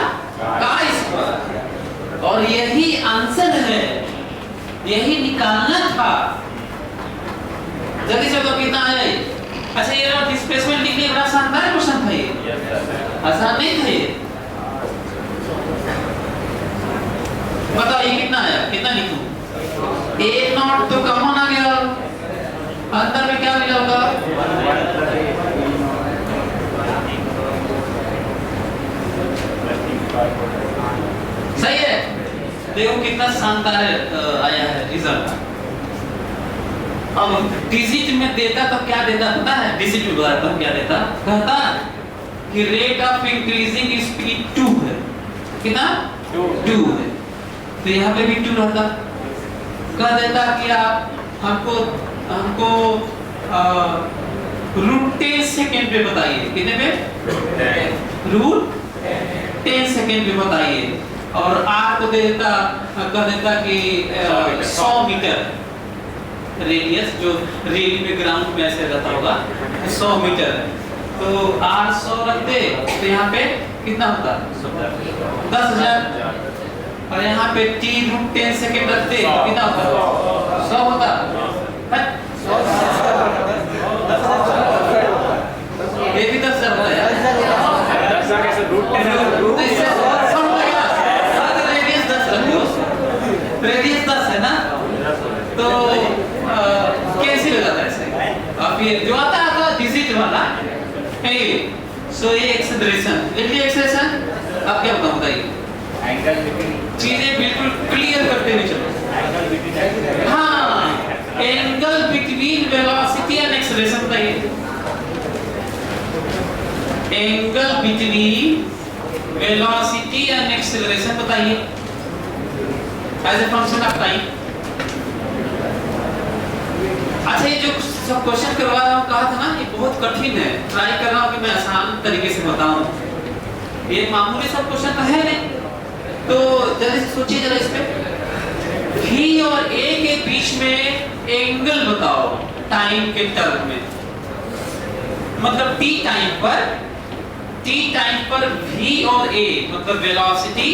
का स्क्वायर, और यही आंसर है, यही निकालना था। जल्दी से तो कितना है? अच्छा, ये डिस्प्लेसमेंट लिखने बड़ा शानदार क्वेश्चन था ये, आसान नहीं था ये। बताओ ये कितना आया, कितना लिखूं? 1 नॉट तो कॉमन आ गया, अंदर में क्या मिला होगा? सही है, देखो कितना शानदार आया है रिजल्ट। अब डिजिट में देता तो क्या देता पता है? डिजिट में बताता हूं क्या देता, कहता कि रेट ऑफ इंक्रीजिंग स्पीड 2 है, कितना? 2 है, तो यहाँ पे भी 2 रहता। कह देता कि आप हमको √10 सेकेंड पे बताइए, कितने पे? √10 सेकेंड पे बताइए, और R को दे देता, कह देता कि 100 मीटर रेडियस, जो रेली में ग्राउंड में ऐसे रहता होगा, 100 मीटर है, तो R 100 रखते, तो यहाँ पे कितना होता? 10,000, और यहाँ पे t √10 सेकेंड रखते, तो कितना होता? 100 होता। ये भी 10,000 होता है। अब क्या बताऊं बताइए, एंगल बिटवीन चीजें बिल्कुल क्लियर करते हुए चलो। एंगल बिटवीन हाँ, angle between velocity and acceleration बताइए। Angle between velocity and acceleration बताइए as a function of time. अच्छा, ये जो सब क्वेश्चन करवा रहा हूँ, कहा था ना ये बहुत कठिन है, ट्राई कर रहा हूँ कि मैं आसान तरीके से बताऊं। ये मामूली सब क्वेश्चन तो है नहीं, तो जल्दी से सोचिए जरा इस पे। V और A के बीच में एंगल बताओ टाइम के टर्म में, मतलब t टाइम पर V और A मतलब वेलोसिटी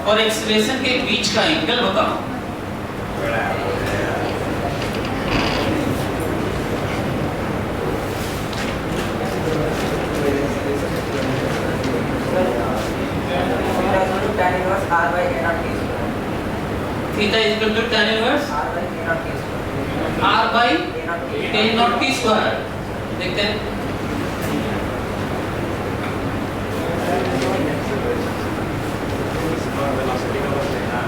और एक्सेलरेशन के बीच का एंगल बताओ। tan inverse r by a naught t square. Theta is equal to tan inverse r by a naught t square. r by a naught t a naught t square. देखते हैं, velocity का बस लेना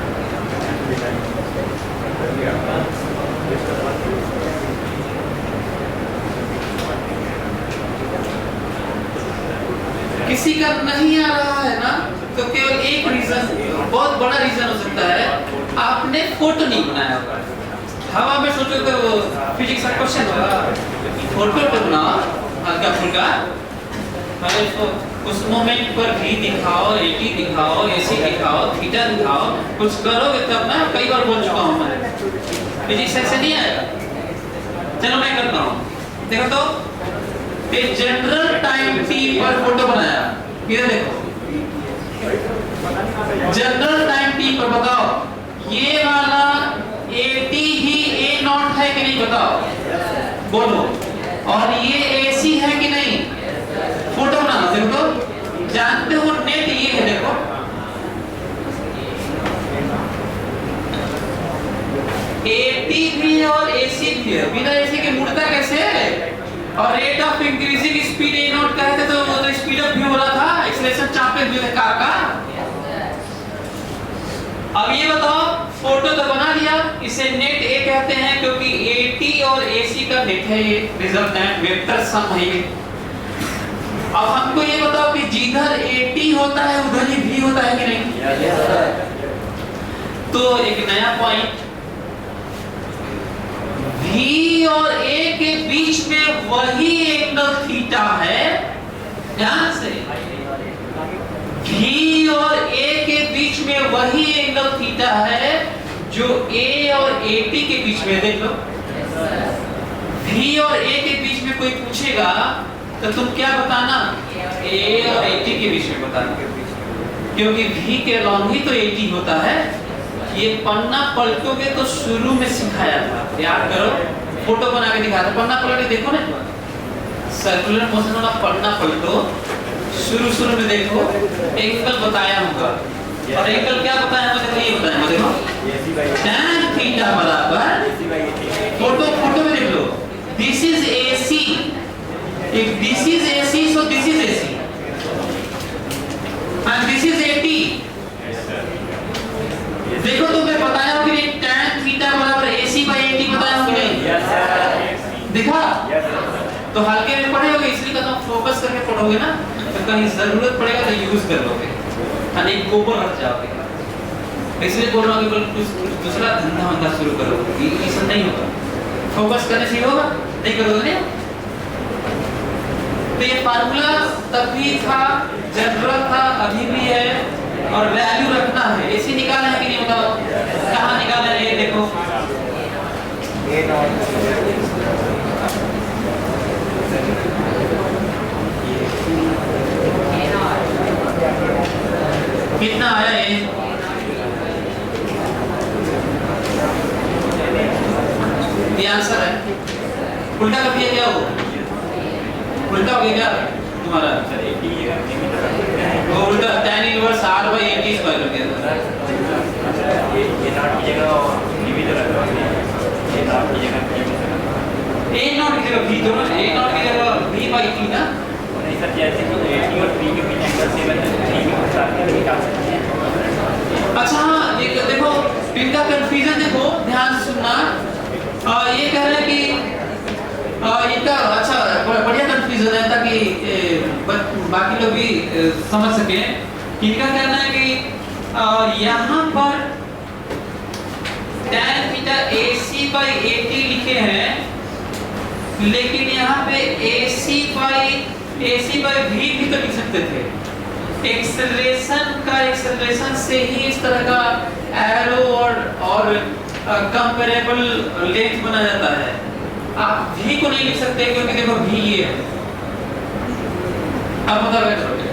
किसी का नहीं आ रहा है ना, तो केवल एक रीजन, बहुत बड़ा रीजन हो सकता है, आपने फोटो नहीं बनाया होगा। हवा में सोचो तो वो फिजिक्स का क्वेश्चन होगा, फोटो तो बनाओ हल्का फुल्का, पहले तो उस मोमेंट पर भी दिखाओ, एटी दिखाओ, एसी दिखाओ, थीटा दिखाओ, कुछ करोगे तब ना। कई बार बोल चुका हूँ मैं, फिजिक्स ऐसे नहीं आएगा। चलो मैं करता हूँ, देखो तो एक जनरल टाइम t पर फोटो बनाया, इधर देखो, जनरल टाइम t पर बताओ ये वाला at ही a नॉट है कि नहीं बताओ, बोलो। और ये ac है कि नहीं, फोटो बनाओ। देखो तो जानते हो नेट ये है, देखो at भी और ac भी है, बिना ac के मुड़ता कैसे है। और rate of increasing speed A not का है, तो स्पीड ऑफ व्यू हो रहा था, एक्सेलरेशन चापे हुए कार का। अब ये बताओ, फोटो तो बना लिया, इसे नेट ए कहते हैं क्योंकि AT और AC का नेट है, ये रिजल्टेंट वेक्टर सम है ये। अब हमको ये बताओ कि जिधर AT होता है उधर ही V होता है कि नहीं। तो एक नया पॉइंट, V और A के बीच में वही एंगल थीटा है, ध्यान से, V और A के बीच में वही एंगल थीटा है जो A और AT के बीच में। देख लो, V और A के बीच में कोई पूछेगा तो तुम क्या बताना, A और AT के बीच में बताना, क्योंकि V के अलॉन्ग ही तो AT होता है। ये पन्ना पलटोगे तो शुरू में सिखाया था, याद करो, फोटो बना के दिखाया था, पन्ना पलट के देखो ना, सर्कुलर मोशन वाला पन्ना पलटो, शुरू में देखो एंगल बताया होगा। और एंगल क्या बताया मुझे, ये बताया मुझे tan थीटा बराबर, फोटो में देख लो, this is AC, if this is AC so this is AC and this is AT। देखो तो मैं बताया हूं कि ये tan थीटा बराबर AC by AT बताया हूं कि नहीं, देखा। तो हल्के में पढ़े होगे, इसलिए कहता हूं फोकस करके पढ़ोगे ना, तो कहीं जरूरत पड़ेगा तो यूज कर लोगे, नहीं गोबर रख जाओगे। इसलिए बोल रहा हूं कि कुछ दूसरा धंधा शुरू करो, ये सब नहीं होगा, फोकस करने से होगा, नहीं करोगे नहीं। तो ये फार्मूला तब भी था, जनरल था, अभी भी है, और वैल्यू रखना है। ऐसे निकाला है कि नहीं बताओ, कहाँ निकाला है ये देखो, कितना आया ये, ये आंसर है। उल्टा कर दिया क्या, वो उल्टा हो गया क्या तुम्हारा, वो उल्टा tan inverse r by AT square कर दिया था। ये नॉट की जगह V भी तो लग रहा है, ये नॉट की जगह A नॉट की जगह V दोनों, A नॉट की जगह V by T ना। नहीं सर, जैसे कि AT और V के बीच एंगल 7 है, अच्छा हाँ, देखो इनका कंफ्यूजन देखो, ध्यान से सुनना। ये कह रहे हैं कि इनका अच्छा बढ़िया कंफ्यूजन है, ताकि बाकी लोग भी समझ सके। इनका कहना है कि यहाँ पर tan theta AC by AT लिखे हैं, लेकिन यहाँ पे AC by V भी तो लिख सकते थे। एक्सेलरेशन से ही इस तरह का एरो और कंपेरेबल लेंथ बना जाता है। आप V को नहीं लिख सकते क्योंकि देखो V ये है। अब बताओ क्या करोगे?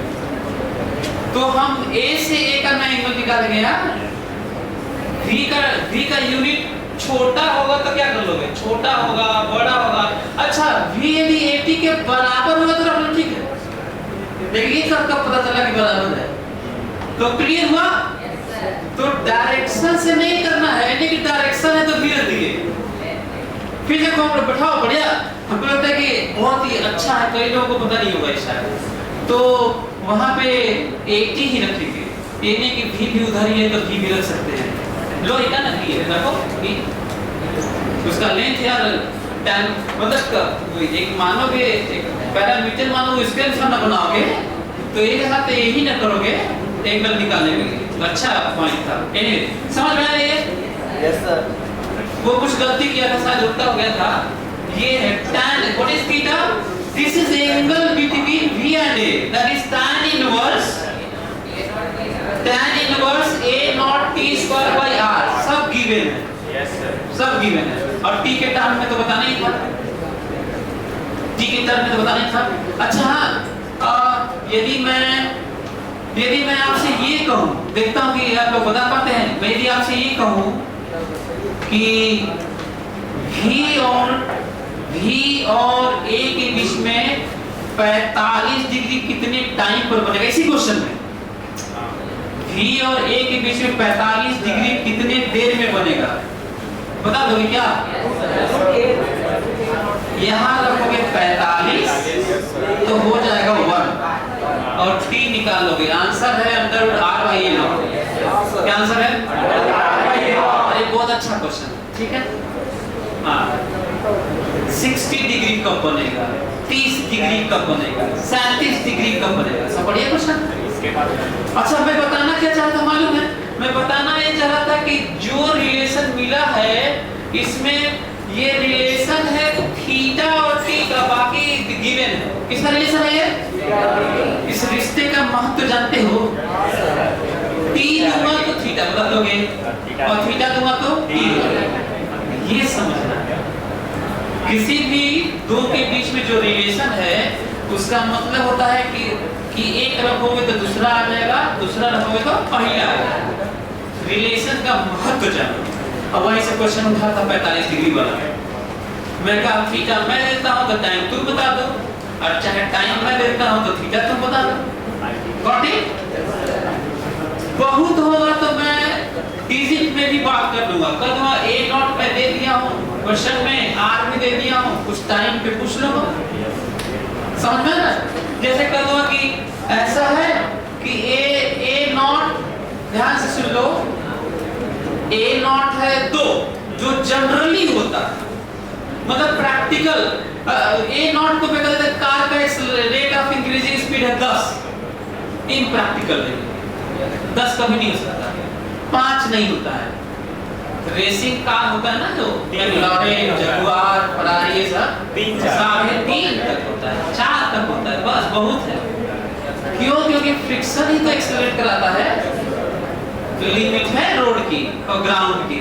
तो हम A से A का नया एंगल निकालेंगे यार। V का यूनिट छोटा होगा तो क्या कर लोगे? छोटा होगा, बड़ा होगा। अच्छा V यदि AT के बराबर होगा तो रख लो, ठीक है। देखिए सब कब पता चला कि बराबर है, तो क्लियर हुआ। तो डायरेक्शन से नहीं करना है, यानी कि डायरेक्शन है तो V रख दिए। फिर देखो हम बैठाओ, बढ़िया। हमको लगता है कि बहुत ही अच्छा है, कई लोगों को पता नहीं होगा शायद, तो वहां पे 80 ही रखेंगे। ये नहीं कि V भी उधर ही है तो V भी रख सकते हैं। लो इतना ना V है, देखो V उसका लेंथ यार टाइम मतलब एक मानोगे, एक पैरामीटर मानोगे, इसके अनुसार ना बनाओगे तो एक साथ यही ना करोगे एंगल निकालने में। अच्छा पॉइंट था। एनीवे समझ में आया ये? Yes sir. वो कुछ गलती किया था, शायद उल्टा हो गया था। ये है tan, what is theta? This is the angle between V and A, that is tan inverse A naught T square by R। सब गिवन है। Yes sir. सब गिवन है। और T के टर्म में तो बताना ही था, T के टर्म में तो बताना ही था। अच्छा हाँ, यदि मैं आपसे ये कहूँ, देखता हूँ कि आप लोग बता पाते हैं। मैं यदि आपसे ये कहूँ कि V और A के बीच में 45 डिग्री कितने टाइम पर बनेगा, इसी क्वेश्चन में V और A के बीच में 45 डिग्री कितने देर में बनेगा, बता दोगे क्या? यहाँ रखोगे 45 तो हो जाएगा 1 और T निकालोगे। आंसर है under root R by A naught. क्या आंसर है? अरे बहुत अच्छा क्वेश्चन, ठीक है। हाँ 60 डिग्री कब बनेगा, 30 डिग्री कब बनेगा, 37 डिग्री कब बनेगा? सब बढ़िया क्वेश्चन। अच्छा मैं बताना क्या चाहता हूँ मालूम है? मैं बताना ये चाह रहा था कि जो रिलेशन मिला है इसमें ये रिलेशन है थीटा और टी का, बाकी गिवन है। किसका रिलेशन है ये? इस रिश्ते का महत्व जानते हो? टी दूंगा तो थीटा बदल दोगे और थीटा दूंगा तो टी। ये समझना किसी भी दो के बीच में जो रिलेशन है उसका मतलब होता है कि एक रखोगे तो दूसरा आ जाएगा, दूसरा रखोगे तो पहला आ जाएगा। रिलेशन का महत्व जानो। अब वहीं से क्वेश्चन उठा था 45 डिग्री वाला। मैं कहा थीटा मैं देता हूं तो टाइम तुम बता दो, और चाहे टाइम मैं देता हूं तो थीटा तुम बता दो। Got it? बहुत होगा तो मैं डिजिट में भी बात कर लूंगा, कर दूंगा A नॉट मैं दे दिया हूं क्वेश्चन में, R भी दे दिया हूं, कुछ टाइम पे पूछ लो। समझ में ना? जैसे कर दूंगा कि ऐसा है कि A नॉट, ध्यान से सुन लो, A नॉट है 2 जो जनरली होता है, मतलब प्रैक्टिकल। A नॉट को मैं कहते हैं कार का रेट ऑफ इंक्रीजिंग स्पीड है 10, इम्प्रैक्टिकल है। 10 कभी नहीं हो सकता, 5 नहीं होता है। रेसिंग कार होता है ना जो मैक्लारेन, जगुआर, फरारी, ये सब 3.5 तक होता है, 4 तक होता है, बस बहुत है। क्यों? क्योंकि फ्रिक्शन ही तो एक्सेलरेट कराता है। तो लिमिट है रोड की और ग्राउंड की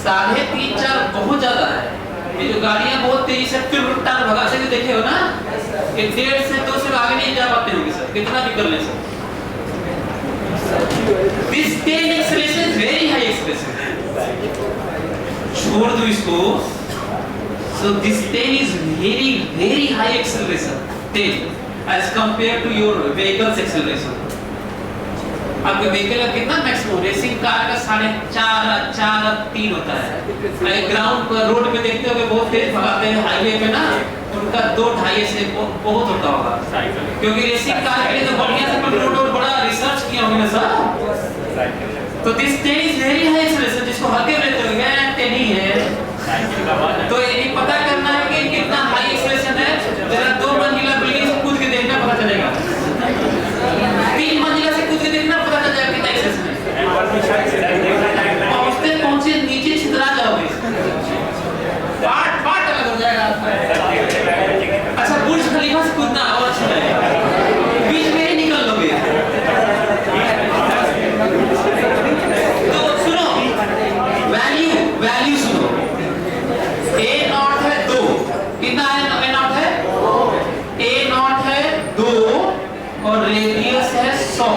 3.5-4 बहुत ज्यादा है। ये जो गाड़ियां बहुत तेजी से टुरटार भगाते हुए देखे हो ना, ये 1.5 से 2 से आगे नहीं जा पाते होंगे सर, कितना भी कर ले sir. This 10 acceleration is very high acceleration. छोड़ दो इसको। So this 10 is very high acceleration, 10 as compared to your vehicle's acceleration. आपके व्हीकल का कितना मैक्सिमम? रेसिंग कार का 4.5-3 होता है। ग्राउंड पर रोड पे देखते हो बहुत तेज भगाते हैं हाईवे पे ना, उनका 2-2.5 से बहुत होता होगा, क्योंकि रेसिंग कार के लिए तो बढ़िया से कंट्रोल और बड़ा रिसर्च किया होगा ना सर। तो this train is very high acceleration, जिसको हल्के में लेते हो ट्रेन ही है। तो ये पता करना है कि कितना हाई एक्सेलरेशन है। जरा 2 मंजिला बिल्डिंग से कूद के देखना पता चलेगा, 3 मंजिला से कूद के देखना पता चल जाएगा कितना एक्सेलरेशन है। पहुंचे नीचे छितरा जाओगे, पार्ट अलग हो जाएगा आपका। अच्छा बुर्ज खलीफा से कूदना और अच्छा लगेगा, बीच में ही निकल लोगे। तो सुनो, वैल्यू सुनो, A नॉट है 2, कितना है? A नॉट है 2 और रेडियस है 100।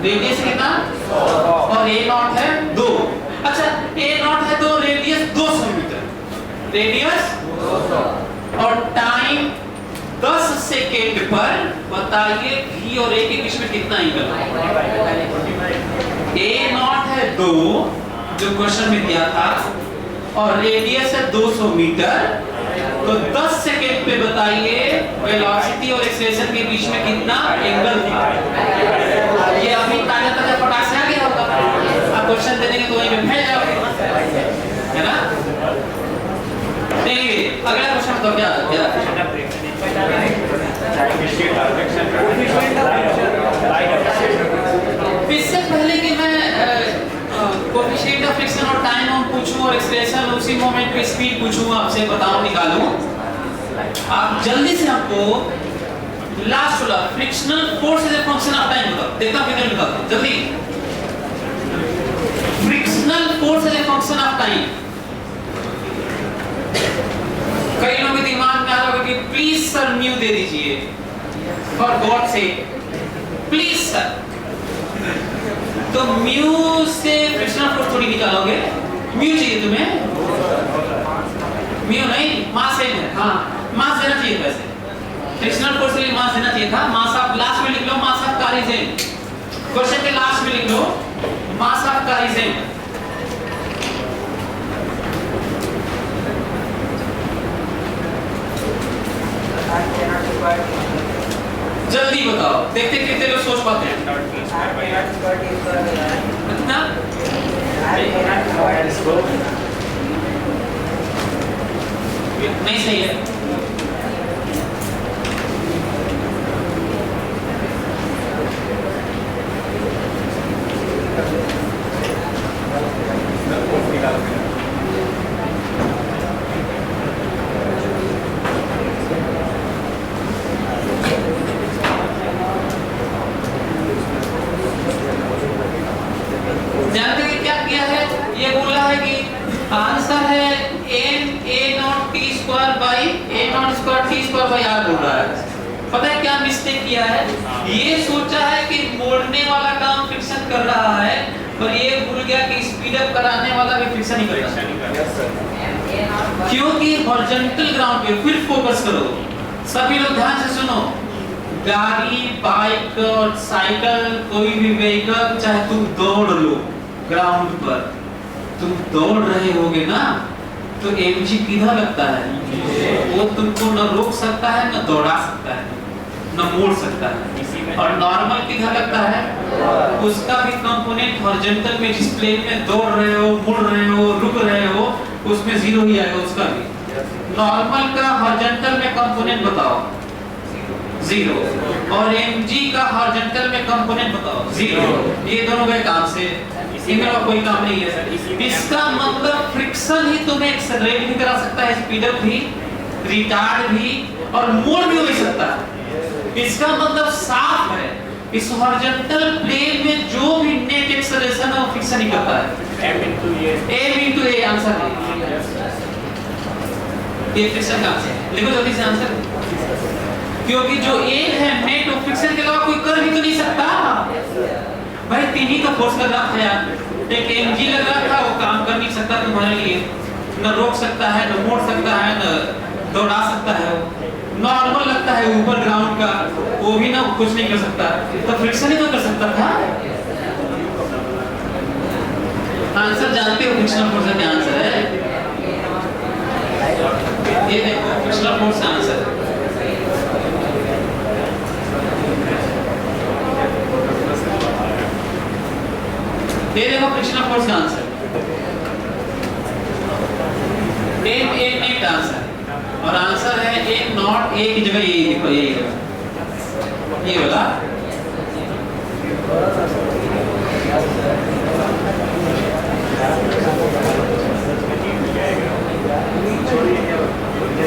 रेडियस कितना? और A नॉट है 2। अच्छा A नॉट है 2, रेडियस 200 मीटर, रेडियस 200 और टाइम 10 सेकेंड पर बताइए V और A के बीच में कितना एंगल है? A नॉट है 2 जो क्वेश्चन में दिया था और रेडियस है 200 मीटर, तो 10 सेकेंड पे बताइए वेलोसिटी और एक्सेलरेशन के बीच में कितना एंगल था? ये अभी ताजा पटाख से आ गया होगा, आप क्वेश्चन दे देंगे तो वहीं पे फैल जाओगे, है ना? देखिए अगला क्वेश्चन तो क्या इससे पहले कि मैं कोएफिशिएंट ऑफ फ्रिक्शन और टाइम हम पूछूं और एक्सप्रेशन उसी मोमेंट पे स्पीड पूछूं, आपसे बताऊं निकालूं, आप जल्दी से हमको लास्ट वाला frictional force as a function of time बताओ। देखता हूं कितने निकालते हैं जल्दी। Frictional force as a function of time. कई लोगों के दिमाग में आ रहा होगा कि प्लीज सर म्यू दे दीजिए, फॉर गॉड से प्लीज सर। तो म्यू से फ्रिक्शनल फोर्स थोड़ी निकालोगे, म्यू चाहिए तुम्हें, म्यू नहीं, मास है। हाँ मास देना चाहिए, वैसे फ्रिक्शनल फोर्स के लिए मास देना चाहिए था। मास आप लास्ट में लिख लो, mass of car is m, question के लास्ट में लिख लो mass of car is m। जल्दी बताओ, देखते कितने लोग सोच पाते हैं। कितना? नहीं सही है। जानते हैं क्या किया है? ये बोल रहा है कि आंसर है m a naught t square by a naught square t square by r बोल रहा है। पता है क्या मिस्टेक किया है? ये सोचा है कि मोड़ने वाला काम फ्रिक्शन कर रहा है, पर ये भूल गया कि स्पीड अप कराने वाला भी फ्रिक्शन ही कर रहा है। क्योंकि हॉरिजॉन्टल ग्राउंड पे फिर फोकस करो, सभी लोग ध्यान से सुनो। गाड़ी, बाइक और साइकिल, कोई भी व्हीकल, चाहे तुम दौड़ लो ग्राउंड पर, तुम दौड़ रहे होगे ना, तो mg किधर लगता है? वो तुमको न रोक सकता है, न दौड़ा सकता है, न मोड़ सकता है। और नॉर्मल किधर लगता है? उसका भी कंपोनेंट हॉरिजॉन्टल में, जिस प्लेन में दौड़ रहे हो, मुड़ रहे हो, रुक रहे हो, उसमें जीरो ही आएगा उसका भी। नॉर्मल का हॉरिजॉन्टल में कंपोनेंट बताओ, जीरो। और mg का हॉरिजॉन्टल में कंपोनेंट बताओ, जीरो। ये दोनों गए काम से, इनमें कोई काम नहीं है। इसका मतलब फ्रिक्शन ही तुम्हें एक्सेलरेट भी करा सकता है, स्पीड अप भी, रिटार्ड भी, और मोड़ भी हो सकता है। इसका मतलब साफ है, इस हॉरिजॉन्टल प्लेन में जो भी नेट एक्सेलरेशन है वो फ्रिक्शन ही करता है। m into a आंसर है। ये फ्रिक्शन का आंसर है। लिखो जल्दी से आंसर, क्योंकि जो a है नेट और फ्रिक्शन के अलावा कोई कर भी तो नहीं सकता भाई। तीन ही तो फोर्स लग रहा था यार, एक mg लग रहा था, वो काम कर नहीं सकता तुम्हारे लिए, न रोक सकता है, न मोड़ सकता है, न दौड़ा सकता है। नॉर्मल लगता है ऊपर ग्राउंड का, वो भी ना कुछ नहीं कर सकता, तो फ्रिक्शन ही तो कर सकता था। आंसर जानते हो फ्रिक्शनल फोर्स का क्या आंसर है? ये देखो फ्रिक्शनल फोर्स का आंसर ये देखो फ्रिक्शनल फोर्स का answer M a net answer और आंसर है एम नॉट ए की जगह यही देखो यही ये वाला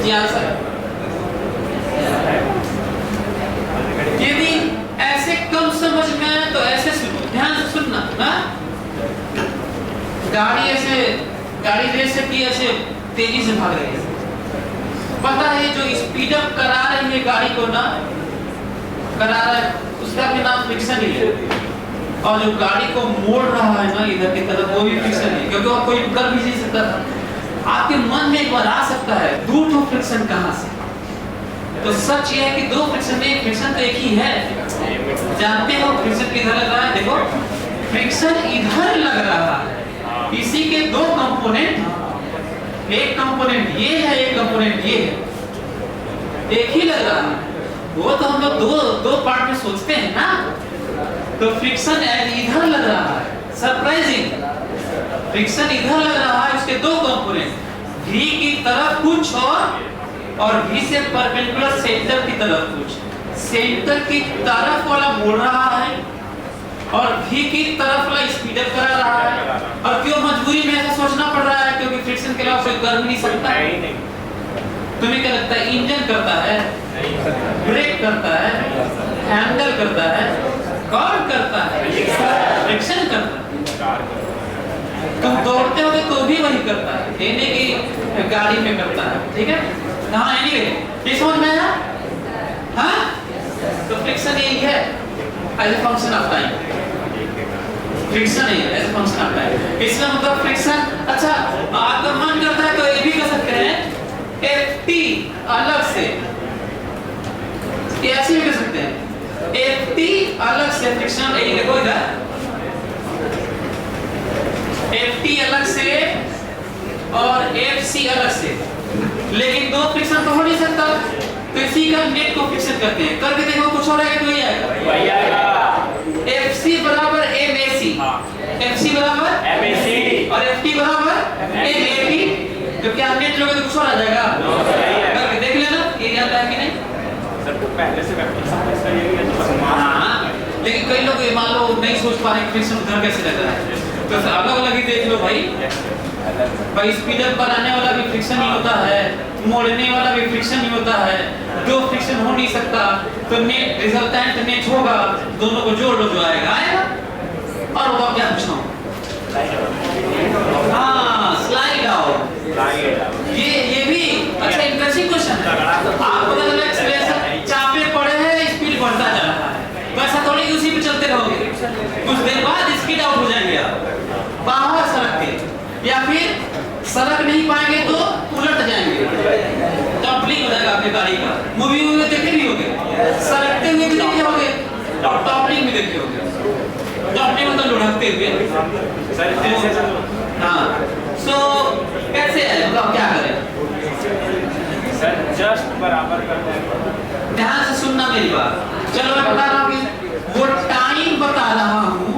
ये आंसर यदि ऐसे कम समझ में आए तो ऐसे सुनो, ध्यान से सुनना। गाड़ी रेस की ऐसे तेजी से भाग रही है, पता है जो स्पीड अप करा रही है गाड़ी को ना करा रहा है उसका भी नाम फ्रिक्शन ही है, और जो गाड़ी को मोड़ रहा है ना इधर की तरफ वो भी फ्रिक्शन है, क्योंकि वो कोई कर भी नहीं सकता था। आपके मन में एक बार आ सकता है दो ठो फ्रिक्शन कहां से, तो सच ये है कि दो फ्रिक्शन में फ्रिक्शन तो एक ही है। जानते हो फ्रिक्शन किधर लग रहा है? देखो फ्रिक्शन इधर लग रहा है, इसी के दो कंपोनेंट, एक कंपोनेंट ये है एक कंपोनेंट ये है, एक ही लग रहा है। वो तो हम लोग दो पार्ट में सोचते हैं ना, तो फ्रिक्शन इधर लग रहा है। सरप्राइजिंग, फ्रिक्शन इधर लग रहा है, उसके दो कंपोनेंट V की तरफ कुछ और V से परपेंडिकुलर सेंटर की तरफ कुछ। सेंटर की तरफ वाला मोड़ रहा है और V की तरफ वाला स्पीड अप करा रहा है। और क्यों मजबूरी में ऐसा सोचना पड़ रहा है? क्योंकि फ्रिक्शन के अलावा कोई कर नहीं सकता। तुम्हें क्या लगता है इंजन करता है, ब्रेक करता है, हैंडल करता है, कार करता है, फ्रिक्शन करता है। तुम दौड़ते हो तो भी वही करता है, देने की गाड़ी में करता है, ठीक है? हाँ एनीवे ये समझ में आया? हाँ तो फ्रिक्शन यही है as a function of time, friction है as a function of time. इसका मतलब फ्रिक्शन, अच्छा आपका मन करता है तो ये भी कर सकते हैं Ft अलग से, ये ऐसे भी कर सकते हैं Ft अलग से फ्रिक्शन, यही देखो इधर Ft अलग से और Fc अलग से, लेकिन दो फ्रिक्शन तो हो नहीं सकता, तो इसी का नेट को फ्रिक्शन करते हैं। करके देखो कुछ और आएगा तो वही आएगा Fc बराबर MAC, Fc बराबर MAC और Ft बराबर MAP, तो क्या नेट लोगे तो कुछ और आ जाएगा। करके देख लेना ये आता है कि नहीं सर, तो पहले से वेक्टर समझ करिए तो हाँ, लेकिन कई लोग मान लो नहीं सोच पा रहे फ्रिक्शन उधर कैसे रहता है, तो अलग अलग ही देख लो भाई। स्पीड अप बनाने वाला भी फ्रिक्शन ही होता है, मोड़ने वाला भी फ्रिक्शन ही होता है, दो फ्रिक्शन हो नहीं सकता, तो नेट रिजल्टेंट नेट होगा, दोनों को जोड़ लो जो आएगा। और वो क्या पूछना हाँ स्लाइड आउट, ये भी अच्छा इंटरेस्टिंग क्वेश्चन है। आपको पता चला एक्सेलरेशन चापे पड़े हैं, स्पीड बढ़ता जा रहा है, तो ऐसा थोड़ी कि उसी पे चलते रहोगे, कुछ देर बाद स्पीड आउट हो जाएंगे आप बाहर सड़क के, या फिर सड़क नहीं पाएंगे तो उलट जाएंगे, टॉपलिंग हो जाएगा आपकी गाड़ी का। मूवी में देखे भी होंगे, सड़कते हुए भी देखे होंगे और टॉपलिंग भी देखे होंगे। टॉपलिंग मतलब लुढ़कते हुए। हाँ सो कैसे है, मतलब क्या करें सर? जस्ट बराबर कर दें। ध्यान से सुनना मेरी बात। चलो मैं बता रहा हूँ कि वो टाइम बता रहा हूँ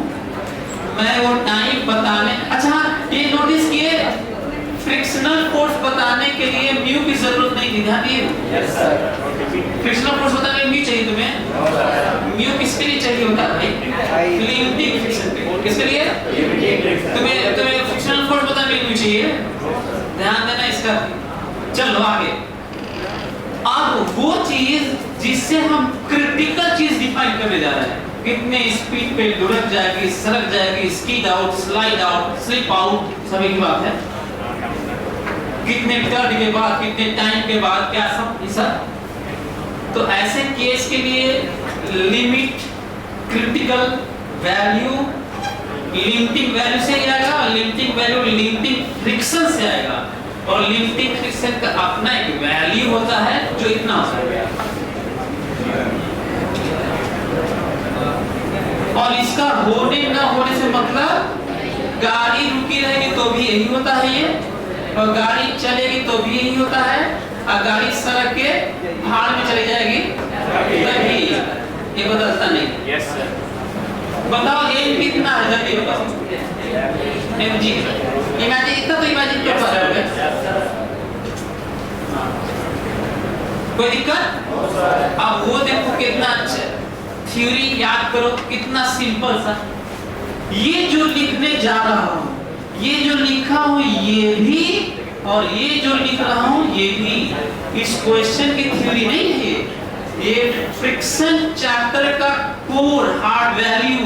मैं, वो टाइम बताने, अच्छा ये नोटिस किए फ्रिक्शनल फोर्स बताने के लिए म्यू की जरूरत नहीं थी, ध्यान दिए। फ्रिक्शनल फोर्स बताने के लिए म्यू चाहिए तुम्हें, म्यू किसके लिए चाहिए होता है भाई? लिमिटिंग फ्रिक्शन के, किसके लिए? तुम्हें फ्रिक्शनल फोर्स बताने के लिए म्यू चाहिए, ध्यान देना इसका। चलो आगे, अब वो चीज जिससे हम क्रिटिकल चीज डिफाइन करने जा रहे हैं, कितने स्पीड पे लुढ़क जाएगी, सरक जाएगी, स्कीड out, slide out, slip out, सभी की बात है। कितने टर्न के बाद, कितने टाइम के बाद, क्या सब सब। तो ऐसे केस के लिए limit, critical value, limiting value से आएगा, लिमिटिंग वैल्यू लिमिटिंग फ्रिक्शन से आएगा, और लिमिटिंग फ्रिक्शन का अपना एक वैल्यू होता है जो इतना होता है, और इसका होने न होने से मतलब गाड़ी रुकी रहेगी तो भी यही होता है ये, और गाड़ी चलेगी तो भी यही होता है, और गाड़ी सड़क के भाड़ में चली जाएगी तभी, ये बदलता नहीं। Yes sir. बताओ एम कितना है जल्दी बताओ। mg इमेजिन इतना तो इमेजिन कर पा रहे हो कोई दिक्कत? अब वो देखो कितना अच्छा थ्योरी याद करो कितना सिंपल सा। ये जो लिखने जा रहा हूं ये जो लिखा हूं ये भी और ये जो लिख रहा हूं ये भी इस क्वेश्चन की थ्योरी नहीं है ये फ्रिक्शन चैप्टर का core hard value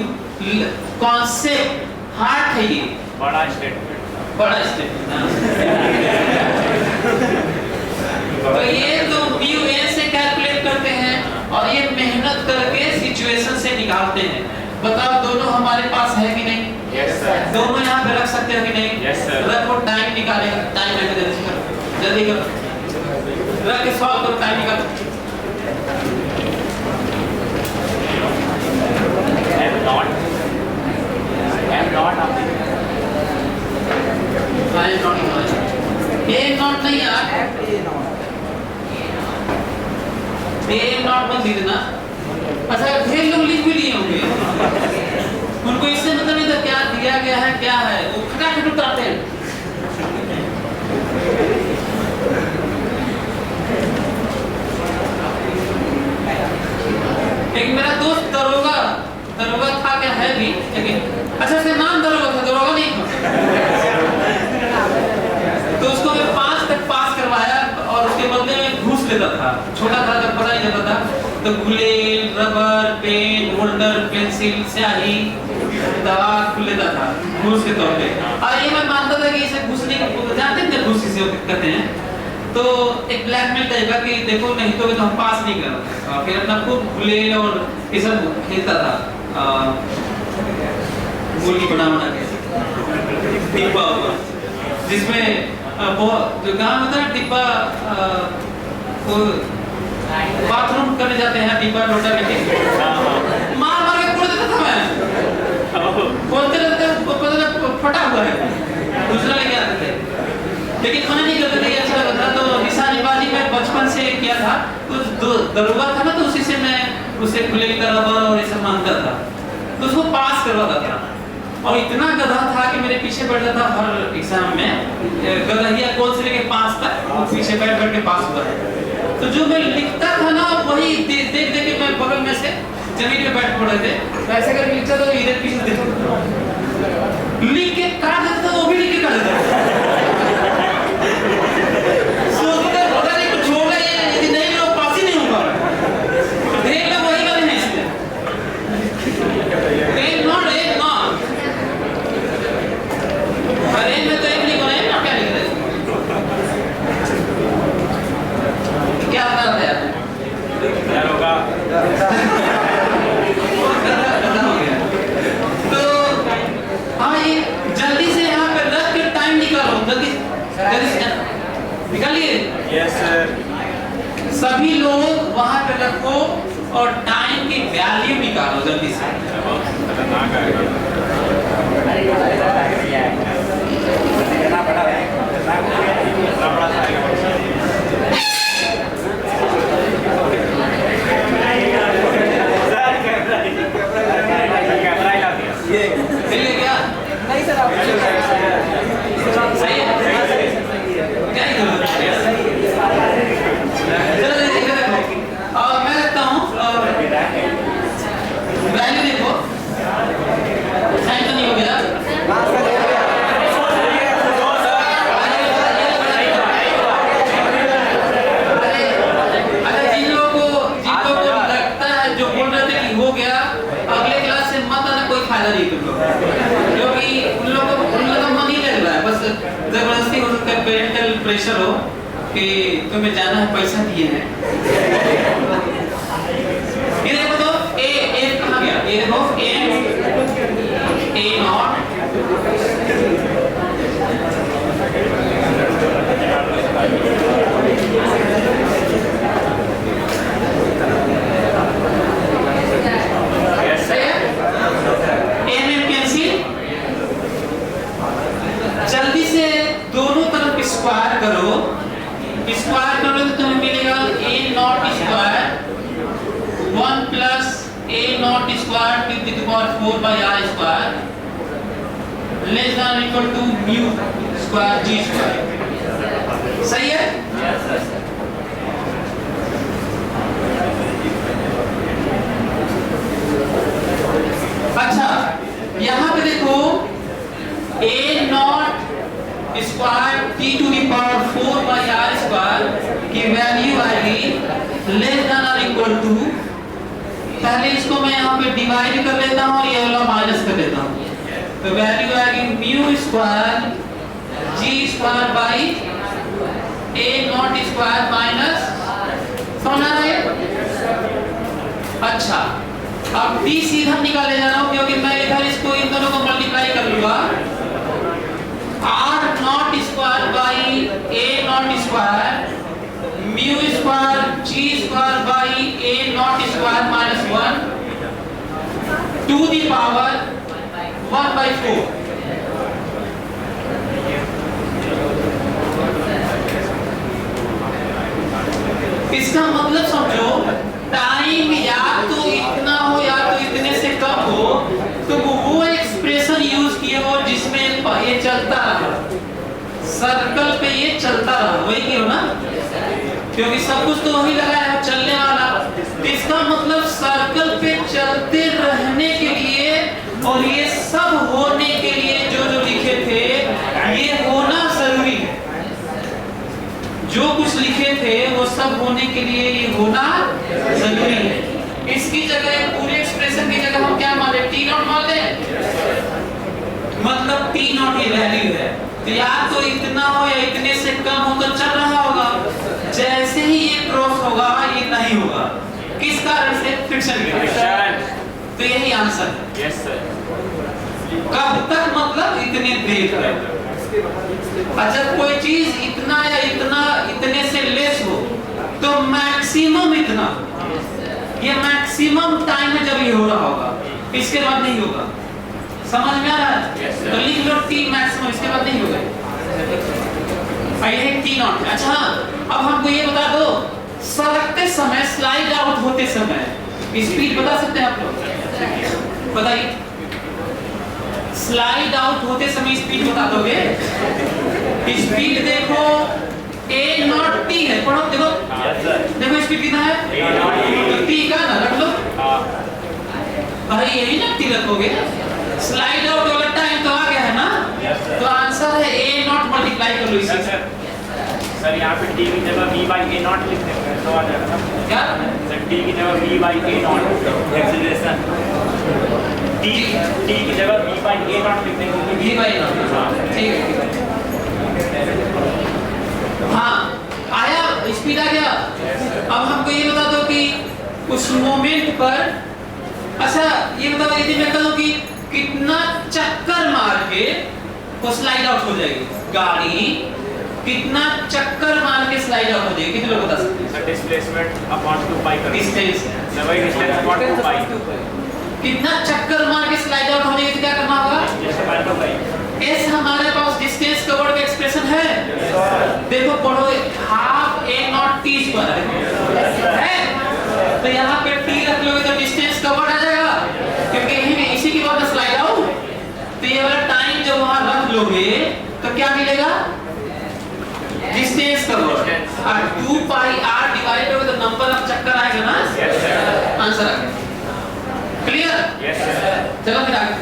concept heart है ये बड़ा स्टेटमेंट तो ये तो म्यू ए से कैलकुलेट करते हैं और ये मेहनत करके सिचुएशन से निकालते हैं। बताओ दोनों हमारे पास है कि नहीं? Yes sir. दोनों यहाँ पे रख सकते हैं कि नहीं? Yes sir. रखो टाइम निकालेगा टाइम लगेगा जल्दी करो रख के सॉल्व करो टाइम निकालो। एम नॉट ए नॉट नहीं यार ए नॉट मत लिखना। अच्छा ढेर लोग लिख भी लिए होंगे उनको इससे मतलब नहीं था क्या दिया गया है क्या है वो खटाखट उतारते हैं। एक मेरा दोस्त दरोगा था क्या है भी लेकिन अच्छा इसका नाम दरोगा नहीं था तो उसको मैं 5 तक पास करवाया और उसके बदले में घूस लेता था। छोटा था तब पता नहीं चलता था तो गुलेल रबर पेन होल्डर पेंसिल स्याही दवा लेता था घूस के तौर पे। और ये मैं मानता था कि इसे घूसने जानते हैं घूस किसे कहते हैं तो एक ब्लैकमेल टाइप का कि देखो नहीं तो हम पास नहीं कर और फिर अपना खूब गुलेल और ये सब खेलता था मुर्गी बना के डिब्बा जिसमें बहुत जो गाँव में था डिब्बा बाथरूम करने जाते हैं डिब्बा लोटा लेके मार मार के फोड़ देता था मैं बोलते रहते फटा हुआ है दूसरा लेके आते थे लेकिन खाना नहीं करते थे अच्छा लगता था तो निशानेबाजी में बचपन से किया था तो दरोगा था ना तो उसी से मैं उसे गुलेल का रबर और ये सब मांगता था तो उसको पास करवाता था और इतना गधा था कि मेरे पीछे बैठता था हर एग्जाम में गधहिया कौन से लेके 5 तक वो पीछे बैठ के पास हुआ है। तो जो मैं लिखता था ना वही देख के मैं बगल में से जमीन पे बैठ पड़े थे तो ऐसे करके लिखता था इधर पीछे देखो लिख के काट देता था वो भी लिख के काट देता था सोचता पता नहीं कुछ होगा ये नहीं लोग पास ही नहीं होगा देख लो वही वाले हैं इसमें एक नॉट अरे मैं तो एक लिख रहा है ना क्या लिख रहे क्या कर रहे हैं क्या होगा तो हाँ ये जल्दी से यहाँ पे रख के टाइम निकालो जल्दी से निकालिए। Yes sir. सभी लोग वहाँ पे रखो और टाइम की वैल्यू निकालो जल्दी से। खतरनाक कैमरा हिला दिया ये मिल गया क्या? नहीं सर आप सही है क्या नहीं करो चलो देखो और मैं रखता हूँ वैल्यू देखो साइन तो नहीं हो गया जिन लोगों को लगता है जो बोल रहे थे कि हो गया अगले क्लास से मत आना कोई फायदा नहीं तुम लोग क्योंकि उन लोगों का मन ही लग रहा है बस जबरदस्ती हो सकता है पेरेंटल प्रेशर हो कि तुम्हें जाना है पैसा दिए हैं। ये देखो तो ए कहाँ गया ये देखो ए नॉट जल्दी से दोनों तरफ स्क्वायर करो तो तुम्हें मिलेगा a naught square 1 plus a naught square to the power 4 by r square less than equal to mu square g square. सही है? अच्छा, यहाँ पे देखो a naught square t to the power 4 by r square की value आएगी less than और equal to, पहले इसको मैं यहाँ पे डिवाइड कर लेता हूँ और ये वाला माइनस कर देता हूँ, तो वैल्यू आएगी mu square g square by a naught square minus, समझ आ रहा है? अच्छा, अब d सीधा निकाले जा रहा हूँ क्योंकि मैं इधर इसको इन दोनों को मल्टीप्लाई कर लूंगा, r naught square by a naught square mu square g square by a naught square minus 1 to the power 1 by 4। इसका मतलब समझो, टाइम या तो इतना हो या तो इतने से कम हो, तो वो एक्सप्रेशन यूज किए हो जिसमें ये चलता रहा, सर्कल पे ये चलता रहा, वही की हो ना, क्योंकि सब कुछ तो वही लगाया है चलने वाला। इसका मतलब सर्कल पे चलते रहने के लिए और ये सब होने के लिए जो जो लिखे थे ये होना जरूरी है, जो कुछ लिखे थे वो सब होने के लिए ये होना जरूरी है। इसकी जगह पूरे एक्सप्रेशन की जगह हम क्या मान लें, टी नॉट मान लें, मतलब टी नॉट ये वैल्यू है, तो या तो इतना हो या इतने से कम हो तो चल रहा होगा, जैसे ही ये क्रॉस होगा ये नहीं होगा, किस कारण से? फ्रिक्शन के। तो यही आंसर है। Yes sir. कब तक मतलब इतने देर तक। जब कोई चीज इतना या इतना इतने से लेस हो तो मैक्सिमम इतना, ये मैक्सिमम टाइम है जब ये हो रहा होगा, इसके बाद नहीं होगा। समझ में आ रहा है? तो लिख लो टी मैक्सिमम, इसके बाद नहीं होगा। पहले टी नॉट। अच्छा, अब हमको ये बता दो, सरकते समय, स्लाइड आउट होते समय स्पीड बता सकते हैं आप लोग? बताइए, स्लाइड आउट होते समय स्पीड बता दोगे? स्पीड देखो a नॉट t है, पढ़ो देखो, देखो स्पीड कितना है, तो t का ना रख लो, अरे यही ना t रखोगे, स्लाइड आउट वाला टाइम तो आ गया है ना, तो आंसर है a नॉट मल्टीप्लाई कर लो इसे। सर यहाँ पे t की जगह v by a नॉट लिख देंगे तो आ जाएगा ना? क्या सर t की जगह v by a not acceleration, t की जगह v by a नॉट लिख देंगे, v by नॉट, ठीक है। हाँ, आया, स्पीड आ गया। अब हमको ये बता दो कि उस मोमेंट पर, अच्छा ये बताओ, यदि मैं कहूँ कि कितना चक्कर मार के वो स्लाइड आउट हो जाएगी गाड़ी, कितना चक्कर मार के स्लाइड आउट हो जाएगी, कितने लोग बता सकते हैं? सर डिस्प्लेसमेंट अपॉन 2 पाई कर डिस्टेंस, सर वही डिस्टेंस अपॉन 2 पाई, कितना चक्कर मार के स्लाइड आउट होने के लिए क्या करना होगा? जैसे पाई पर पाई। एस हमारे पास डिस्टेंस कवर्ड का एक्सप्रेशन है, देखो पढ़ो, half a naught t square है, तो यहाँ पे t रख लोगे तो डिस्टेंस कवर्ड आ जाएगा, क्योंकि यही इसी की बात स्लाइड आउट, तो ये वाला टाइम जब वहां रख लोगे तो क्या मिलेगा? डिस्टेंस कवर्ड, और 2 पाई r डिवाइड करोगे तो नंबर ऑफ चक्कर आएगा ना, आंसर आ गया। क्लियर? Yes sir. चलो फिर आगे